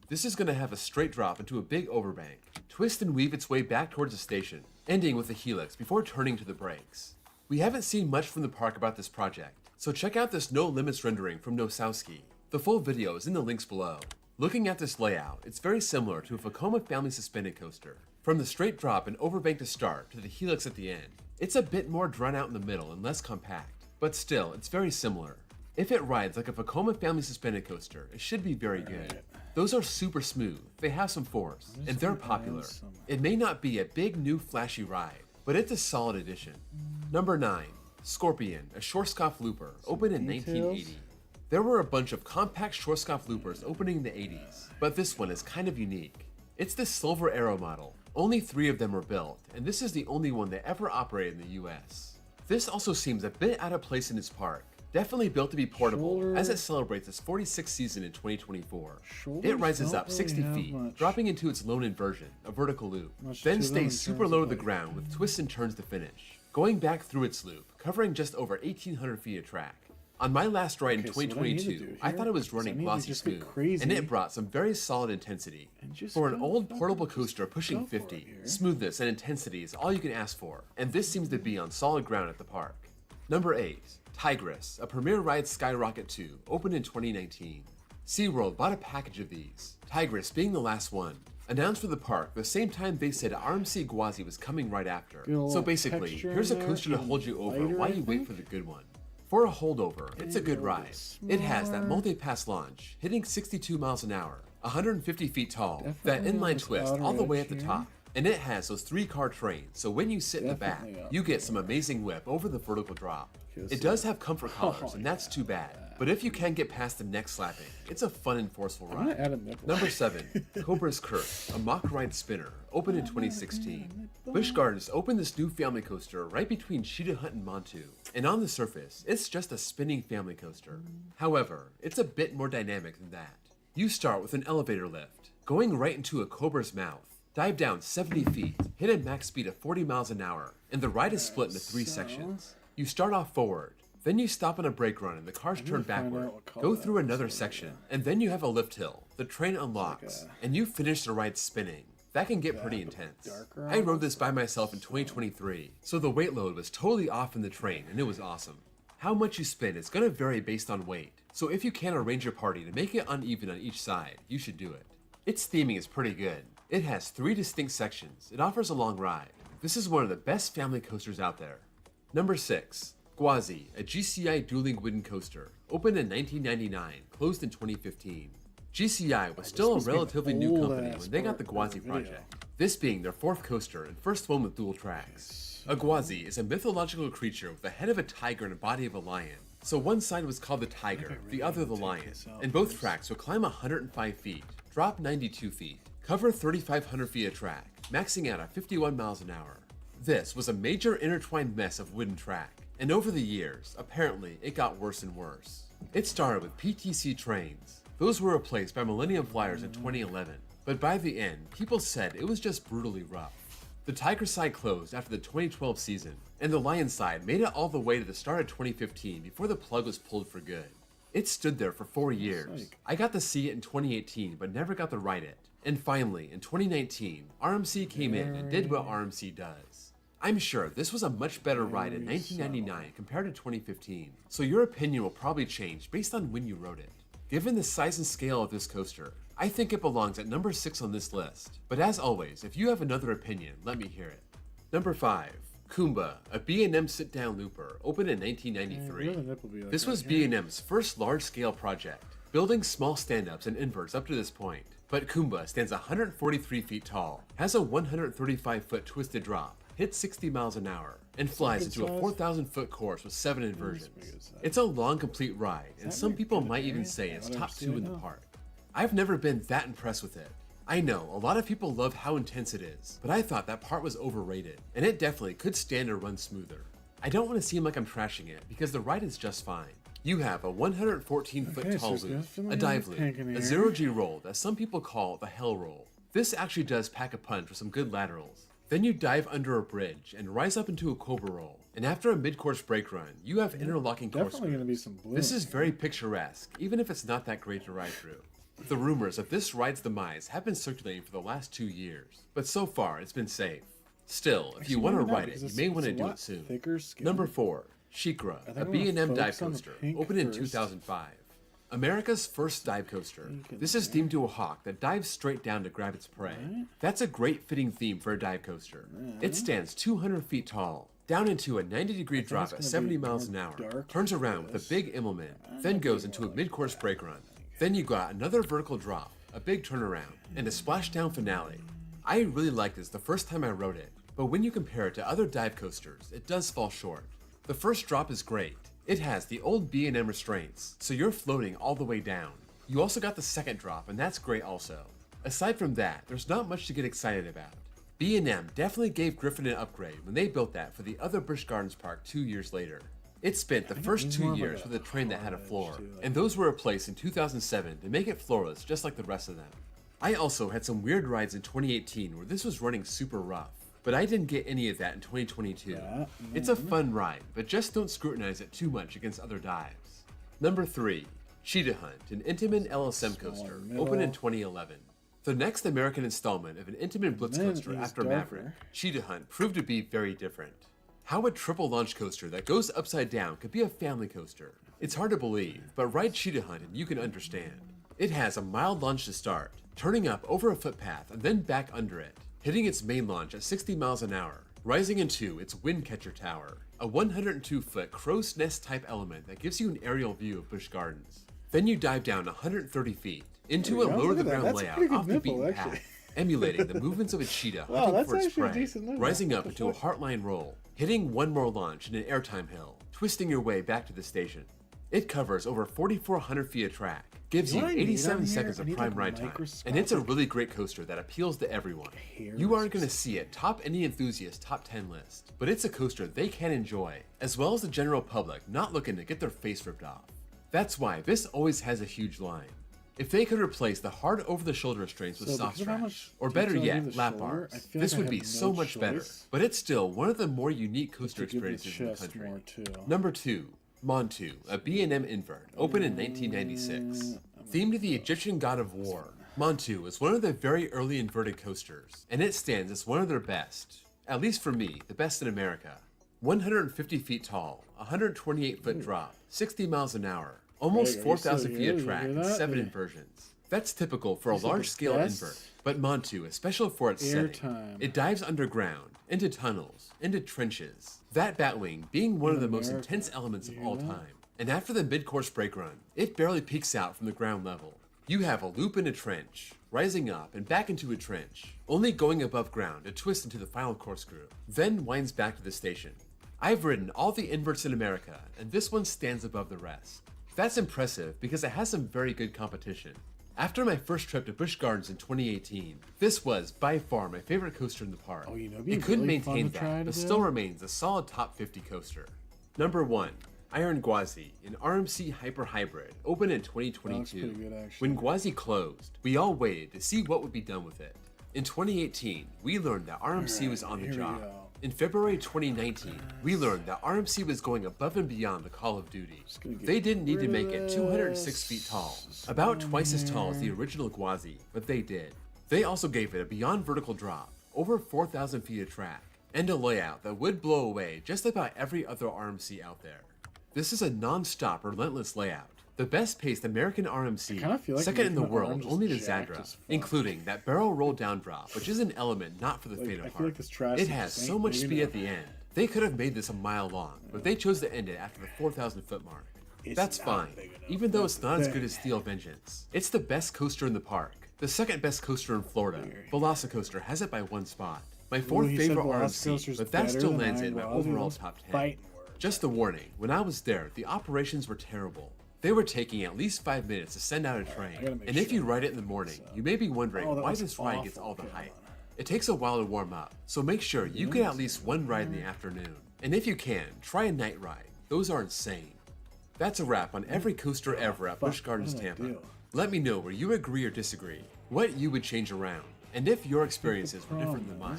This is going to have a straight drop into a big overbank, twist and weave its way back towards the station, ending with a helix before turning to the brakes. We haven't seen much from the park about this project, so check out this No Limits rendering from Nosowski. The full video is in the links below. Looking at this layout, it's very similar to a Vekoma family suspended coaster. From the straight drop and overbank to start to the helix at the end, it's a bit more drawn out in the middle and less compact. But still, it's very similar. If it rides like a Vekoma family suspended coaster, it should be very good. Those are super smooth, they have some force, and they're popular. It may not be a big new flashy ride, but it's a solid addition. Number 9, Scorpion, a Schwarzkopf looper, opened in 1980. There were a bunch of compact Schwarzkopf loopers opening in the 80s, but this one is kind of unique. It's the Silver Arrow model. Only 3 of them were built, and this is the only one that ever operated in the US. This also seems a bit out of place in its park. Definitely built to be portable, as it celebrates its 46th season in 2024. It rises up 60 feet, dropping into its lone inversion, a vertical loop, then stays super low to the ground with twists and turns to finish, going back through its loop, covering just over 1,800 feet of track. On my last ride in 2022, I thought it was running glossy smooth, and it brought some very solid intensity. For an old portable coaster pushing 50, smoothness and intensity is all you can ask for, and this seems to be on solid ground at the park. Number 8, Tigris, a Premier Ride Skyrocket 2, opened in 2019. SeaWorld bought a package of these, Tigris being the last one. Announced for the park the same time they said RMC Gwazi was coming right after. So basically, here's a coaster to hold you over while you wait for the good one. For a holdover, it's a good ride. It has that multi-pass launch, hitting 62 miles an hour, 150 feet tall, that inline twist all the way at the top. And it has those 3-car trains, so when you sit in the back, you get some amazing whip over the vertical drop. It does have comfort collars, and that's too bad. But if you can get past the neck slapping, it's a fun and forceful ride. Number 7, Cobra's Curse, a Mach Ride spinner, opened in 2016. Busch Gardens opened this new family coaster right between Cheetah Hunt and Montu, and on the surface, it's just a spinning family coaster. However, it's a bit more dynamic than that. You start with an elevator lift, going right into a cobra's mouth, dive down 70 feet, hit a max speed of 40 miles an hour, and the ride is split into 3 sections. You start off forward, then you stop on a brake run and the cars turn backward, go through another section, and then you have a lift hill, the train unlocks, and you finish the ride spinning. That can get pretty intense. I rode this by myself in 2023, so the weight load was totally off in the train and it was awesome. How much you spin is going to vary based on weight, so if you can arrange your party to make it uneven on each side, you should do it. Its theming is pretty good. It has 3 distinct sections, it offers a long ride. This is one of the best family coasters out there. Number 6, Gwazi, a GCI dueling wooden coaster, opened in 1999, closed in 2015. GCI was still a relatively new company when they got the Gwazi project, this being their 4th coaster and first one with dual tracks. A Gwazi is a mythological creature with the head of a tiger and a body of a lion. So one side was called the tiger, the other the lion, and both tracks would climb 105 feet, drop 92 feet, cover 3,500 feet of track, maxing out at 51 miles an hour. This was a major intertwined mess of wooden track, and over the years, apparently, it got worse and worse. It started with PTC trains. Those were replaced by Millennium Flyers in 2011, but by the end, people said it was just brutally rough. The Tiger side closed after the 2012 season, and the Lion side made it all the way to the start of 2015 before the plug was pulled for good. It stood there for 4 years. I got to see it in 2018, but never got to ride it. And finally, in 2019, RMC came in and did what RMC does. I'm sure this was a much better ride in 1999 compared to 2015, so your opinion will probably change based on when you rode it. Given the size and scale of this coaster, I think it belongs at number 6 on this list. But as always, if you have another opinion, let me hear it. Number 5. Kumba, a B&M sit-down looper, opened in 1993. This was B&M's first large-scale project, building small stand-ups and inverts up to this point. But Kumba stands 143 feet tall, has a 135-foot twisted drop, hits 60 miles an hour, and flies into a 4,000-foot course with 7 inversions. It's a long, complete ride, and some people might even say it's top 2 in the park. I've never been that impressed with it. I know, a lot of people love how intense it is, but I thought that part was overrated, and it definitely could stand to run smoother. I don't want to seem like I'm trashing it, because the ride is just fine. You have a 114-foot tall loop, a dive loop, a zero-G roll that some people call the Hell Roll. This actually does pack a punch with some good laterals. Then you dive under a bridge and rise up into a Cobra Roll, and after a mid-course brake run, you have interlocking course grooves. This is very picturesque, even if it's not that great to ride through. The rumors of this ride's demise have been circulating for the last 2 years, but so far it's been safe. Still, if you want to ride it, you may want to do it soon. Number 4. SheiKra, a B&M dive coaster, opened in 2005. America's first dive coaster. This is themed to a hawk that dives straight down to grab its prey. That's a great fitting theme for a dive coaster. It stands 200 feet tall, down into a 90-degree drop at 70 miles an hour, turns around with a big immelman, then goes into a mid-course brake run. Then you got another vertical drop, a big turnaround, and a splashdown finale. I really liked this the first time I rode it, but when you compare it to other dive coasters, it does fall short. The first drop is great. It has the old B&M restraints, so you're floating all the way down. You also got the second drop, and that's great also. Aside from that, there's not much to get excited about. B&M definitely gave Griffon an upgrade when they built that for the other Busch Gardens park 2 years later. It spent the first 2 years with a train that had a floor, and those were replaced in 2007 to make it floorless just like the rest of them. I also had some weird rides in 2018 where this was running super rough, but I didn't get any of that in 2022. It's a fun ride, but just don't scrutinize it too much against other dives. Number 3. Cheetah Hunt, an Intamin LSM coaster, opened in 2011. The next American installment of an Intamin Blitz coaster after Maverick, Cheetah Hunt proved to be very different. How a triple launch coaster that goes upside down could be a family coaster? It's hard to believe, but ride Cheetah Hunt and you can understand. It has a mild launch to start, turning up over a footpath and then back under it, hitting its main launch at 60 miles an hour, rising into its wind catcher tower, a 102-foot crow's nest type element that gives you an aerial view of Busch Gardens. Then you dive down 130 feet into a lower-to-the-ground layout off the beaten path, emulating the movements of a cheetah hunting for its prey, rising up into a heartline roll, hitting one more launch in an airtime hill, twisting your way back to the station. It covers over 4,400 feet of track, gives you 87 seconds of prime ride time, and it's a really great coaster that appeals to everyone. You aren't going to see it top any enthusiast top 10 list, but it's a coaster they can enjoy, as well as the general public not looking to get their face ripped off. That's why this always has a huge line. If they could replace the hard over-the-shoulder restraints with soft straps, or better yet, lap bars, this would be so much better, but it's still one of the more unique coaster experiences in the country. Number 2. Montu, a B&M invert, opened in 1996. Themed to the Egyptian god of war, Montu is one of the very early inverted coasters, and it stands as one of their best, at least for me, the best in America. 150 feet tall, 128-foot drop, 60 miles an hour, almost 4,000 feet of track, and 7 inversions. That's typical for a large-scale invert, but Montu is special for its setting. It dives underground, into tunnels, into trenches, that batwing being one of the most intense elements of all time. And after the mid-course brake run, it barely peaks out from the ground level. You have a loop in a trench, rising up and back into a trench, only going above ground to twist into the final corkscrew, then winds back to the station. I've ridden all the inverts in America, and this one stands above the rest. That's impressive because it has some very good competition. After my first trip to Busch Gardens in 2018, this was by far my favorite coaster in the park. It couldn't maintain that, but still remains a solid top 50 coaster. Number 1. Iron Gwazi, an RMC Hyper Hybrid, opened in 2022. When Gwazi closed, we all waited to see what would be done with it. In 2018, we learned that RMC was on the here we job. go. In February 2019, we learned that RMC was going above and beyond the Call of Duty. They didn't need to make it 206 feet tall, about twice as tall as the original Gwazi, but they did. They also gave it a beyond vertical drop, over 4,000 feet of track, and a layout that would blow away just about every other RMC out there. This is a non-stop, relentless layout. The best paced American RMC, feel like second in the making my world, arms only to just jacked Zadra, as fuck. including that barrel roll down drop, which is an element not for the faint I of feel heart. like this trash It is has just so ain't much big speed enough. at the end. They could have made this a mile long, but they chose to end it after the 4,000 foot mark. That's not fine, big enough. even though That's it's not as the good thing. as Steel Vengeance. It's the best coaster in the park, the second best coaster in Florida. Velocicoaster has it by one spot. My fourth he said favorite Velocicoaster's RMC, but that better still than lands Iron in my Gwazi. overall Those top 10. fighting Just a warning, when I was there, the operations were terrible. They were taking at least 5 minutes to send out a train, and if you ride it in the morning, you may be wondering Oh, that why was this ride gets awful. all the Okay, hype. It takes a while to warm up, so make sure you get at least one ride in the afternoon. And if you can, try a night ride. Those are insane. That's a wrap on every coaster ever at Busch Gardens what did I Tampa. do? Let me know where you agree or disagree, what you would change around, and if your experiences were different than mine.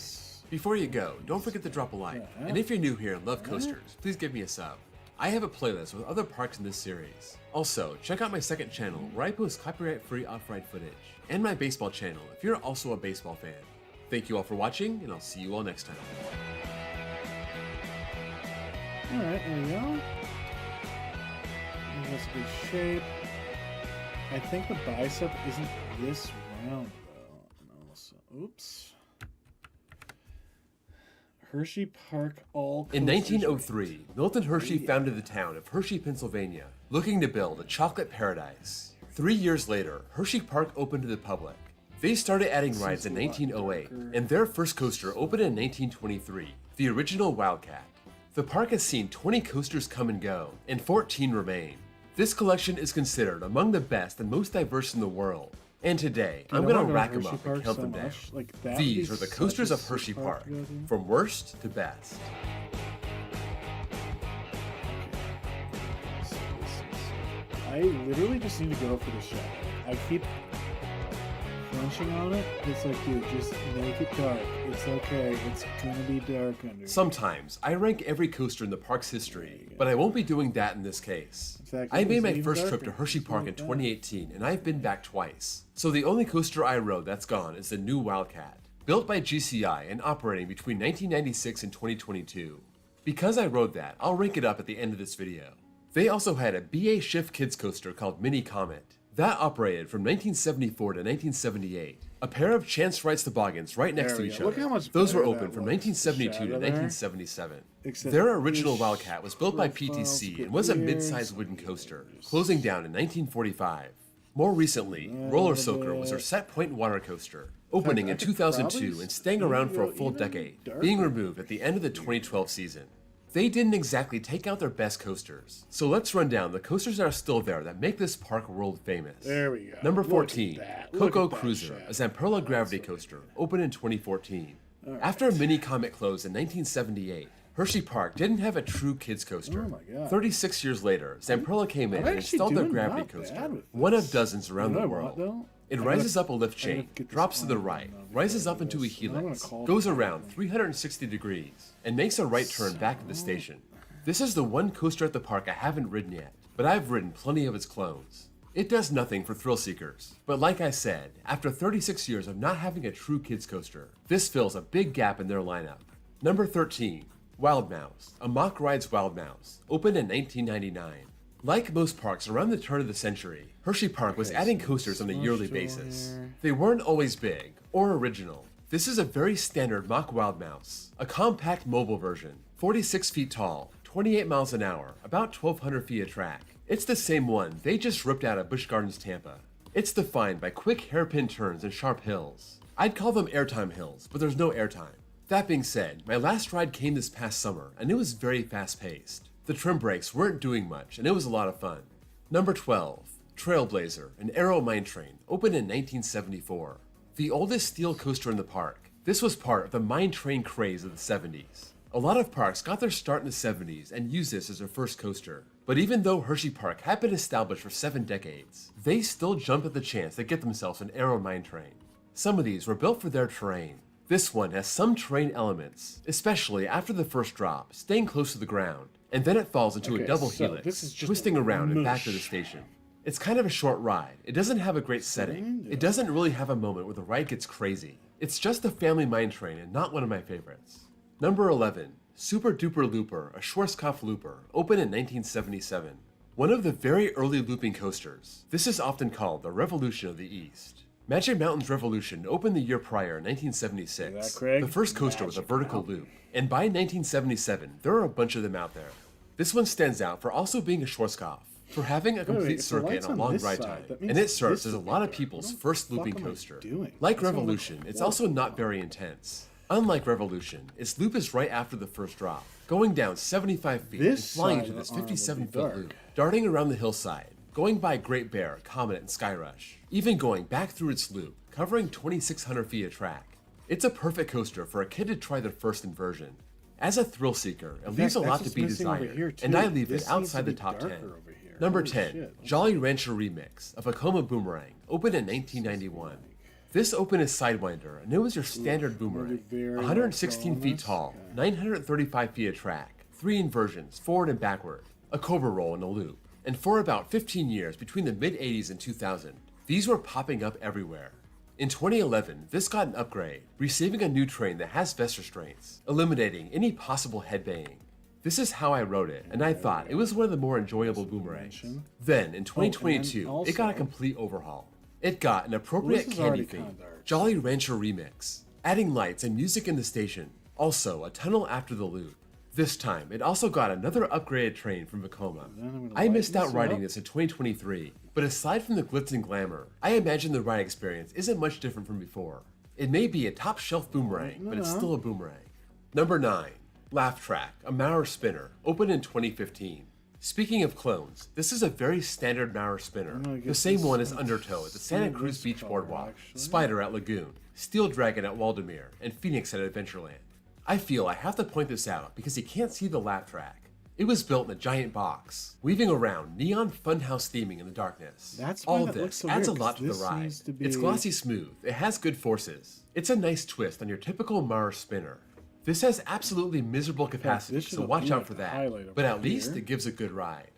Before you go, don't forget to drop a like, and if you're new here and love coasters, please give me a sub. I have a playlist with other parks in this series. Also, check out my second channel where I post copyright-free off-ride footage, and my baseball channel if you're also a baseball fan. Thank you all for watching, and I'll see you all next time. Alright, there we go. That's a good shape. I think the bicep isn't this round though. No, so, oops. Hershey Park all In coasters 1903, Milton Hershey founded the town of Hershey, Pennsylvania, looking to build a chocolate paradise. 3 years later, Hershey Park opened to the public. They started adding rides in 1908, and their first coaster opened in 1923, the original Wildcat. The park has seen 20 coasters come and go, and 14 remain. This collection is considered among the best and most diverse in the world. And today, Dude, I'm I gonna wanna go to rack them Hershey up Park and count so them down. much. Like, that would These be are the such coasters a of Hershey super Park, good idea. from worst to best. I literally just need to go for the shadow. I keep crunching on it. It's like, dude, just make it dark. It's okay. It's gonna be dark under. Sometimes I rank every coaster in the park's history, but I won't be doing that in this case. Exactly. I made my It's first even trip to darker. Hershey Park in 2018, and I've been back twice. So the only coaster I rode that's gone is the new Wildcat, built by GCI and operating between 1996 and 2022. Because I rode that, I'll rank it up at the end of this video. They also had a BA Shift Kids coaster called Mini Comet. That operated from 1974 to 1978. A pair of Chance Rides toboggans right next There to we each go. Look other. how much Those were better open that from was. 1972 to Shadow there. 1977. Except Their original this Wildcat was built by profiles, PTC good and was a ears. mid-sized wooden coaster, closing down in 1945. More recently, Roller Soaker was their set point water coaster, opening I in could 2002 probably and staying around for a go full even decade, darker. being removed at the end of the 2012 season. They didn't exactly take out their best coasters, so let's run down the coasters that are still there that make this park world famous. There we go. Number Look at 14, that. Look Coco at that Cruiser, shadow. a Zamperla gravity coaster, opened in 2014. After Mini Comet closed in 1978, Hershey Park didn't have a true kids coaster. Oh my God. 36 years later, Zamperla came in I'm and actually installed their doing gravity not coaster, bad with one of this. dozens around You know the what I want, world. though? It I rises gotta- up a lift I gotta chain, get this drops to the on, right, and rises up this. into a I'm gonna helix, call goes it around 360 degrees, and makes a right turn back to the station. This is the one coaster at the park I haven't ridden yet, but I've ridden plenty of its clones. It does nothing for thrill seekers, but like I said, after 36 years of not having a true kids coaster, this fills a big gap in their lineup. Number 13, Wild Mouse, a Mock Rides Wild Mouse, opened in 1999. Like most parks around the turn of the century, Hershey Park was adding coasters on a yearly basis. They weren't always big or original. This is a very standard Mock Wild Mouse, a compact mobile version, 46 feet tall, 28 miles an hour, about 1,200 feet of track. It's the same one they just ripped out of Busch Gardens, Tampa. It's defined by quick hairpin turns and sharp hills. I'd call them airtime hills, but there's no airtime. That being said, my last ride came this past summer, and it was very fast-paced. The trim brakes weren't doing much, and it was a lot of fun. Number 12, Trailblazer, an Aero Mine Train, opened in 1974. The oldest steel coaster in the park, this was part of the mine train craze of the 70s. A lot of parks got their start in the 70s and used this as their first coaster. But even though Hershey Park had been established for 7 decades, they still jumped at the chance to get themselves an Aero Mine Train. Some of these were built for their terrain. This one has some terrain elements, especially after the first drop, staying close to the ground, and then it falls into a double helix, this is just twisting around and back to the mush. station. It's kind of a short ride. It doesn't have a great setting. It doesn't really have a moment where the ride gets crazy. It's just a family mine train and not one of my favorites. Number 11, Super Duper Looper, a Schwarzkopf looper, opened in 1977. One of the very early looping coasters. This is often called the Revolution of the East. Magic Mountain's Revolution opened the year prior, 1976. The first coaster with a vertical loop. And by 1977, there are a bunch of them out there. This one stands out for also being a Schwarzkopf, for having a complete circuit and a long ride time, and it serves as a lot of people's first looping coaster. Like Revolution, it's also not very intense. Unlike Revolution, its loop is right after the first drop, going down 75 feet and flying into this 57-foot loop, darting around the hillside, going by Great Bear, Comet, and Skyrush, even going back through its loop, covering 2,600 feet of track. It's a perfect coaster for a kid to try their first inversion. As a thrill seeker, it leaves a lot to be desired, and I leave it outside the top 10. Number 10, Jolly Rancher Remix, a Vekoma boomerang, opened in 1991. This opened as Sidewinder, and it was your standard boomerang. 116 feet tall, 935 feet of track, 3 inversions, forward and backward, a cobra roll and a loop. And for about 15 years between the mid-80s and 2000, these were popping up everywhere. In 2011, this got an upgrade, receiving a new train that has vest restraints, eliminating any possible headbanging. This is how I wrote it, and I thought it was one of the more enjoyable boomerangs. Then, in 2022, it got a complete overhaul. It got an appropriate candy theme, Jolly Rancher Remix, adding lights and music in the station, also a tunnel after the loop. This time, it also got another upgraded train from Vekoma. I missed out riding this in 2023, but aside from the glitz and glamour, I imagine the ride experience isn't much different from before. It may be a top shelf boomerang, but it's still a boomerang. Number 9, Laugh Track, a Maurer spinner, opened in 2015. Speaking of clones, this is a very standard Maurer spinner. The same one as Undertow at the Santa Cruz Beach Boardwalk, Spider at Lagoon, Steel Dragon at Waldemere, and Phoenix at Adventureland. I feel I have to point this out because you can't see the laugh track. It was built in a giant box, weaving around neon funhouse theming in the darkness. All this adds a lot to the ride. It's glossy smooth, it has good forces. It's a nice twist on your typical Maurer spinner. This has absolutely miserable capacity, so watch out for that, but at least it gives a good ride.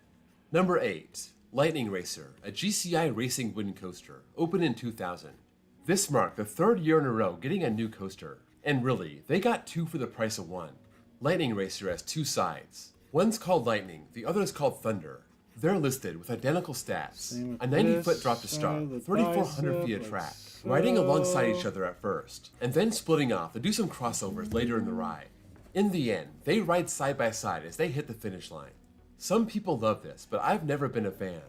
Number 8, Lightning Racer, a GCI racing wooden coaster, opened in 2000. This marked the 3rd year in a row getting a new coaster, and really, they got 2 for the price of 1. Lightning Racer has 2 sides. One's called Lightning, the other is called Thunder. They're listed with identical stats, a 90-foot drop to start, 3,400 feet of track, riding alongside each other at first, and then splitting off to do some crossovers later in the ride. In the end, they ride side by side as they hit the finish line. Some people love this, but I've never been a fan.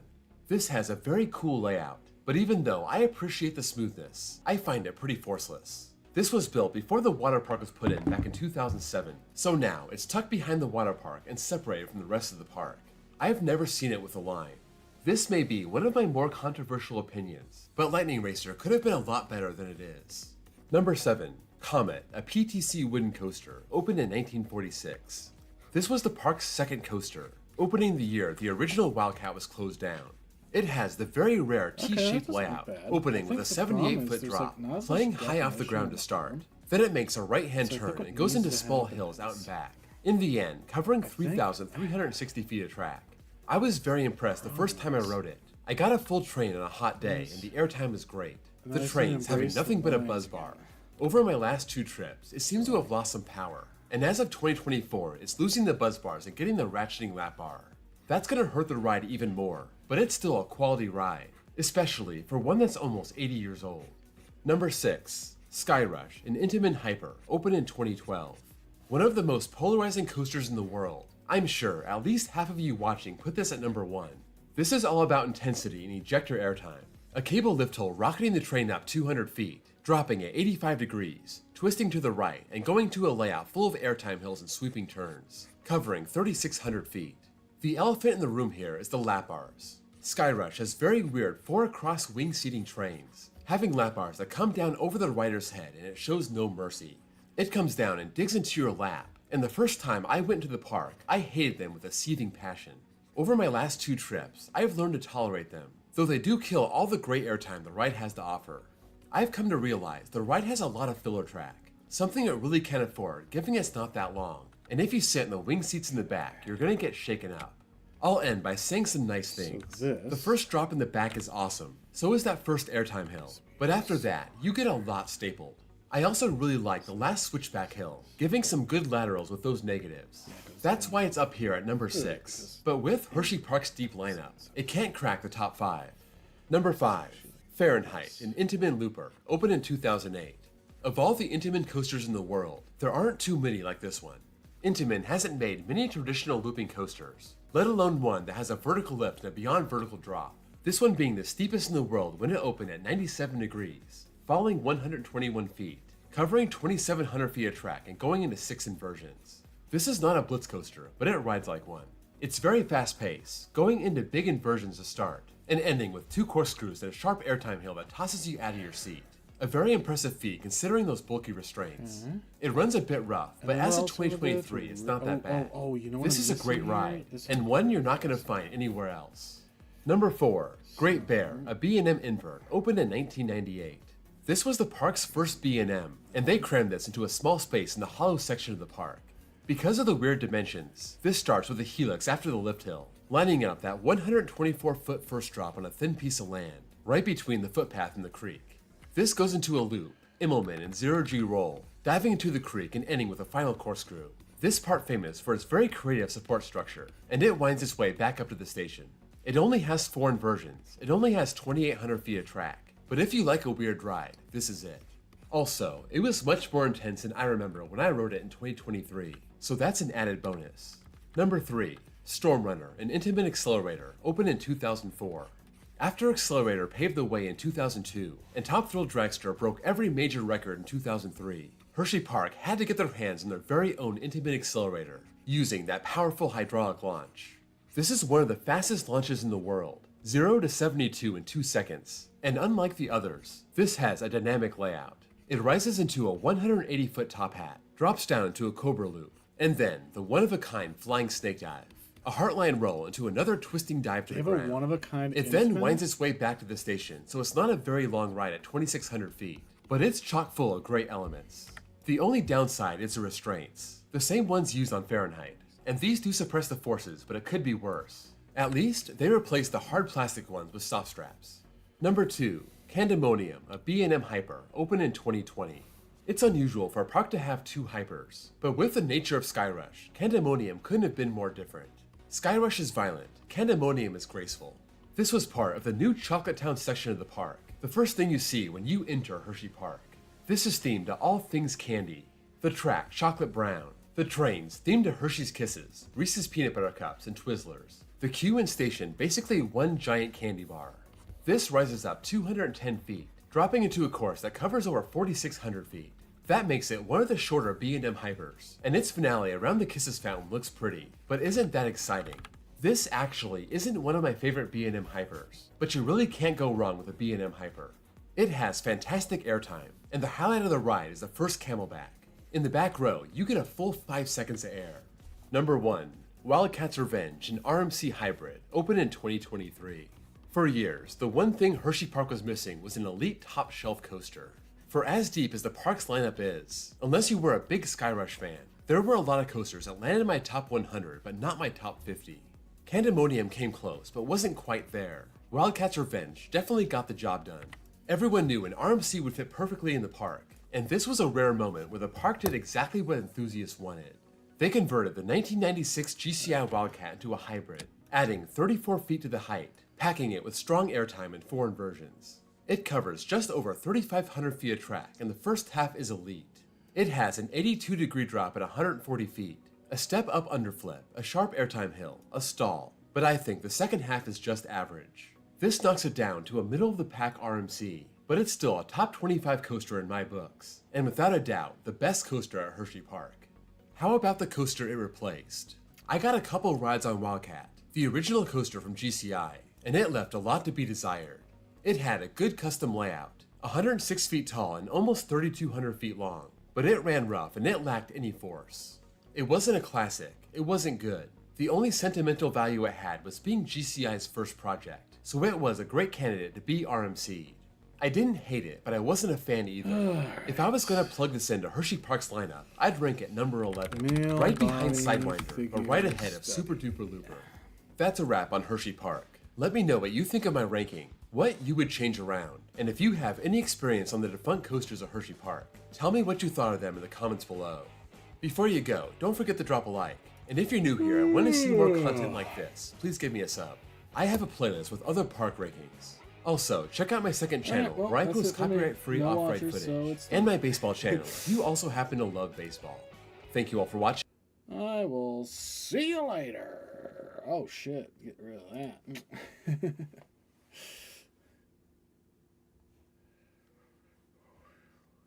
This has a very cool layout, but even though I appreciate the smoothness, I find it pretty forceless. This was built before the water park was put in back in 2007, so now it's tucked behind the water park and separated from the rest of the park. I've never seen it with a line. This may be one of my more controversial opinions, but Lightning Racer could have been a lot better than it is. Number 7, Comet, a PTC wooden coaster, opened in 1946. This was the park's second coaster, opening the year the original Wildcat was closed down. It has the very rare T-shaped layout, opening with a 78-foot drop, flying high off the ground to start. Then it makes a right-hand turn and goes into small hills out and back. In the end, covering 3,360 feet of track. I was very impressed the first time I rode it. I got a full train on a hot day and the airtime was great. The train's having nothing but a buzz bar. Over my last 2 trips, it seems to have lost some power. And as of 2024, it's losing the buzz bars and getting the ratcheting lap bar. That's gonna hurt the ride even more, but it's still a quality ride, especially for one that's almost 80 years old. Number 6, Skyrush, an Intamin Hyper, opened in 2012. One of the most polarizing coasters in the world. I'm sure at least half of you watching put this at number 1. This is all about intensity and ejector airtime. A cable lift hull rocketing the train up 200 feet, dropping at 85 degrees, twisting to the right, and going to a layout full of airtime hills and sweeping turns, covering 3,600 feet. The elephant in the room here is the lap bars. Skyrush has very weird 4-across wing seating trains, having lap bars that come down over the rider's head and it shows no mercy. It comes down and digs into your lap, and the first time I went into the park, I hated them with a seething passion. Over my last 2 trips, I have learned to tolerate them, though they do kill all the great airtime the ride has to offer. I've come to realize the ride has a lot of filler track, something it really can't afford given it's not that long, and if you sit in the wing seats in the back, you're gonna get shaken up. I'll end by saying some nice things. The first drop in the back is awesome, so is that first airtime hill, but after that, you get a lot stapled. I also really like the last switchback hill, giving some good laterals with those negatives. That's why it's up here at number 6, but with Hershey Park's deep lineup, it can't crack the top 5. Number 5, Fahrenheit, an Intamin looper, opened in 2008. Of all the Intamin coasters in the world, there aren't too many like this one. Intamin hasn't made many traditional looping coasters, let alone one that has a vertical lift and a beyond vertical drop. This one being the steepest in the world when it opened at 97 degrees, falling 121 feet, covering 2,700 feet of track and going into 6 inversions. This is not a blitz coaster, but it rides like one. It's very fast paced, going into big inversions to start, and ending with 2 corkscrews and a sharp airtime hill that tosses you out of your seat. A very impressive feat considering those bulky restraints. It runs a bit rough, but as of 2023, it's not that bad. You know what This I'm is a great missing ride, here? and one you're not going to find anywhere else. Number 4, Great Bear, a B&M invert, opened in 1998. This was the park's first B&M, and they crammed this into a small space in the hollow section of the park. Because of the weird dimensions, this starts with a helix after the lift hill, lining up that 124-foot first drop on a thin piece of land, right between the footpath and the creek. This goes into a loop, Immelman and 0G roll, diving into the creek and ending with a final corkscrew. This part famous for its very creative support structure, and it winds its way back up to the station. It only has 4 inversions, it only has 2,800 feet of track, but if you like a weird ride, this is it. Also, it was much more intense than I remember when I rode it in 2023, so that's an added bonus. Number 3, Stormrunner, an Intamin accelerator, opened in 2004. After Accelerator paved the way in 2002, and Top Thrill Dragster broke every major record in 2003, Hershey Park had to get their hands on their very own Intamin accelerator, using that powerful hydraulic launch. This is one of the fastest launches in the world, 0 to 72 in 2 seconds, and unlike the others, this has a dynamic layout. It rises into a 180-foot top hat, drops down into a cobra loop, and then the one-of-a-kind flying snake dive. A heartline roll into another twisting dive to the ground. one-of-a-kind It then winds its way back to the station, so it's not a very long ride at 2,600 feet, but it's chock full of great elements. The only downside is the restraints, the same ones used on Fahrenheit, and these do suppress the forces, but it could be worse. At least, they replaced the hard plastic ones with soft straps. Number 2, Candemonium, a B&M Hyper, opened in 2020. It's unusual for a park to have 2 hypers, but with the nature of Skyrush, Candemonium couldn't have been more different. Skyrush is violent, Candemonium is graceful. This was part of the new Chocolate Town section of the park, the first thing you see when you enter Hershey Park. This is themed to all things candy. The track, Chocolate Brown. The trains, themed to Hershey's Kisses, Reese's Peanut Butter Cups, and Twizzlers. The queue and station, basically one giant candy bar. This rises up 210 feet, dropping into a course that covers over 4,600 feet. That makes it one of the shorter B&M Hypers, and its finale around the Kisses fountain looks pretty, but isn't that exciting. This actually isn't one of my favorite B&M Hypers, but you really can't go wrong with a B&M Hyper. It has fantastic airtime, and the highlight of the ride is the first Camelback. In the back row, you get a full 5 seconds of air. Number 1, Wildcat's Revenge, an RMC hybrid, opened in 2023. For years, the one thing Hershey Park was missing was an elite top shelf coaster. For as deep as the park's lineup is, unless you were a big Skyrush fan, there were a lot of coasters that landed in my top 100 but not my top 50. Candemonium came close but wasn't quite there. Wildcat's Revenge definitely got the job done. Everyone knew an RMC would fit perfectly in the park, and this was a rare moment where the park did exactly what enthusiasts wanted. They converted the 1996 GCI Wildcat into a hybrid, adding 34 feet to the height, packing it with strong airtime and 4 inversions. It covers just over 3,500 feet of track, and the first half is elite. It has an 82-degree drop at 140 feet, a step-up underflip, a sharp airtime hill, a stall, but I think the second half is just average. This knocks it down to a middle-of-the-pack RMC, but it's still a top 25 coaster in my books, and without a doubt, the best coaster at Hershey Park. How about the coaster it replaced? I got a couple rides on Wildcat, the original coaster from GCI, and it left a lot to be desired. It had a good custom layout, 106 feet tall and almost 3,200 feet long, but it ran rough and it lacked any force. It wasn't a classic, it wasn't good. The only sentimental value it had was being GCI's first project, so it was a great candidate to be RMC'd. I didn't hate it, but I wasn't a fan either. If I was gonna plug this into Hershey Park's lineup, I'd rank it number 11, right behind Sidewinder, but right ahead of Super Duper Looper. That's a wrap on Hershey Park. Let me know what you think of my ranking, what you would change around, and if you have any experience on the defunct coasters at Hershey Park, tell me what you thought of them in the comments below. Before you go, don't forget to drop a like, and if you're new here and want to see more content like this, please give me a sub. I have a playlist with other park rankings. Also, check out my second channel, where I post copyright-free off-ride footage, and my baseball channel if you also happen to love baseball. Thank you all for watching. I will see you later. Oh shit, get rid of that.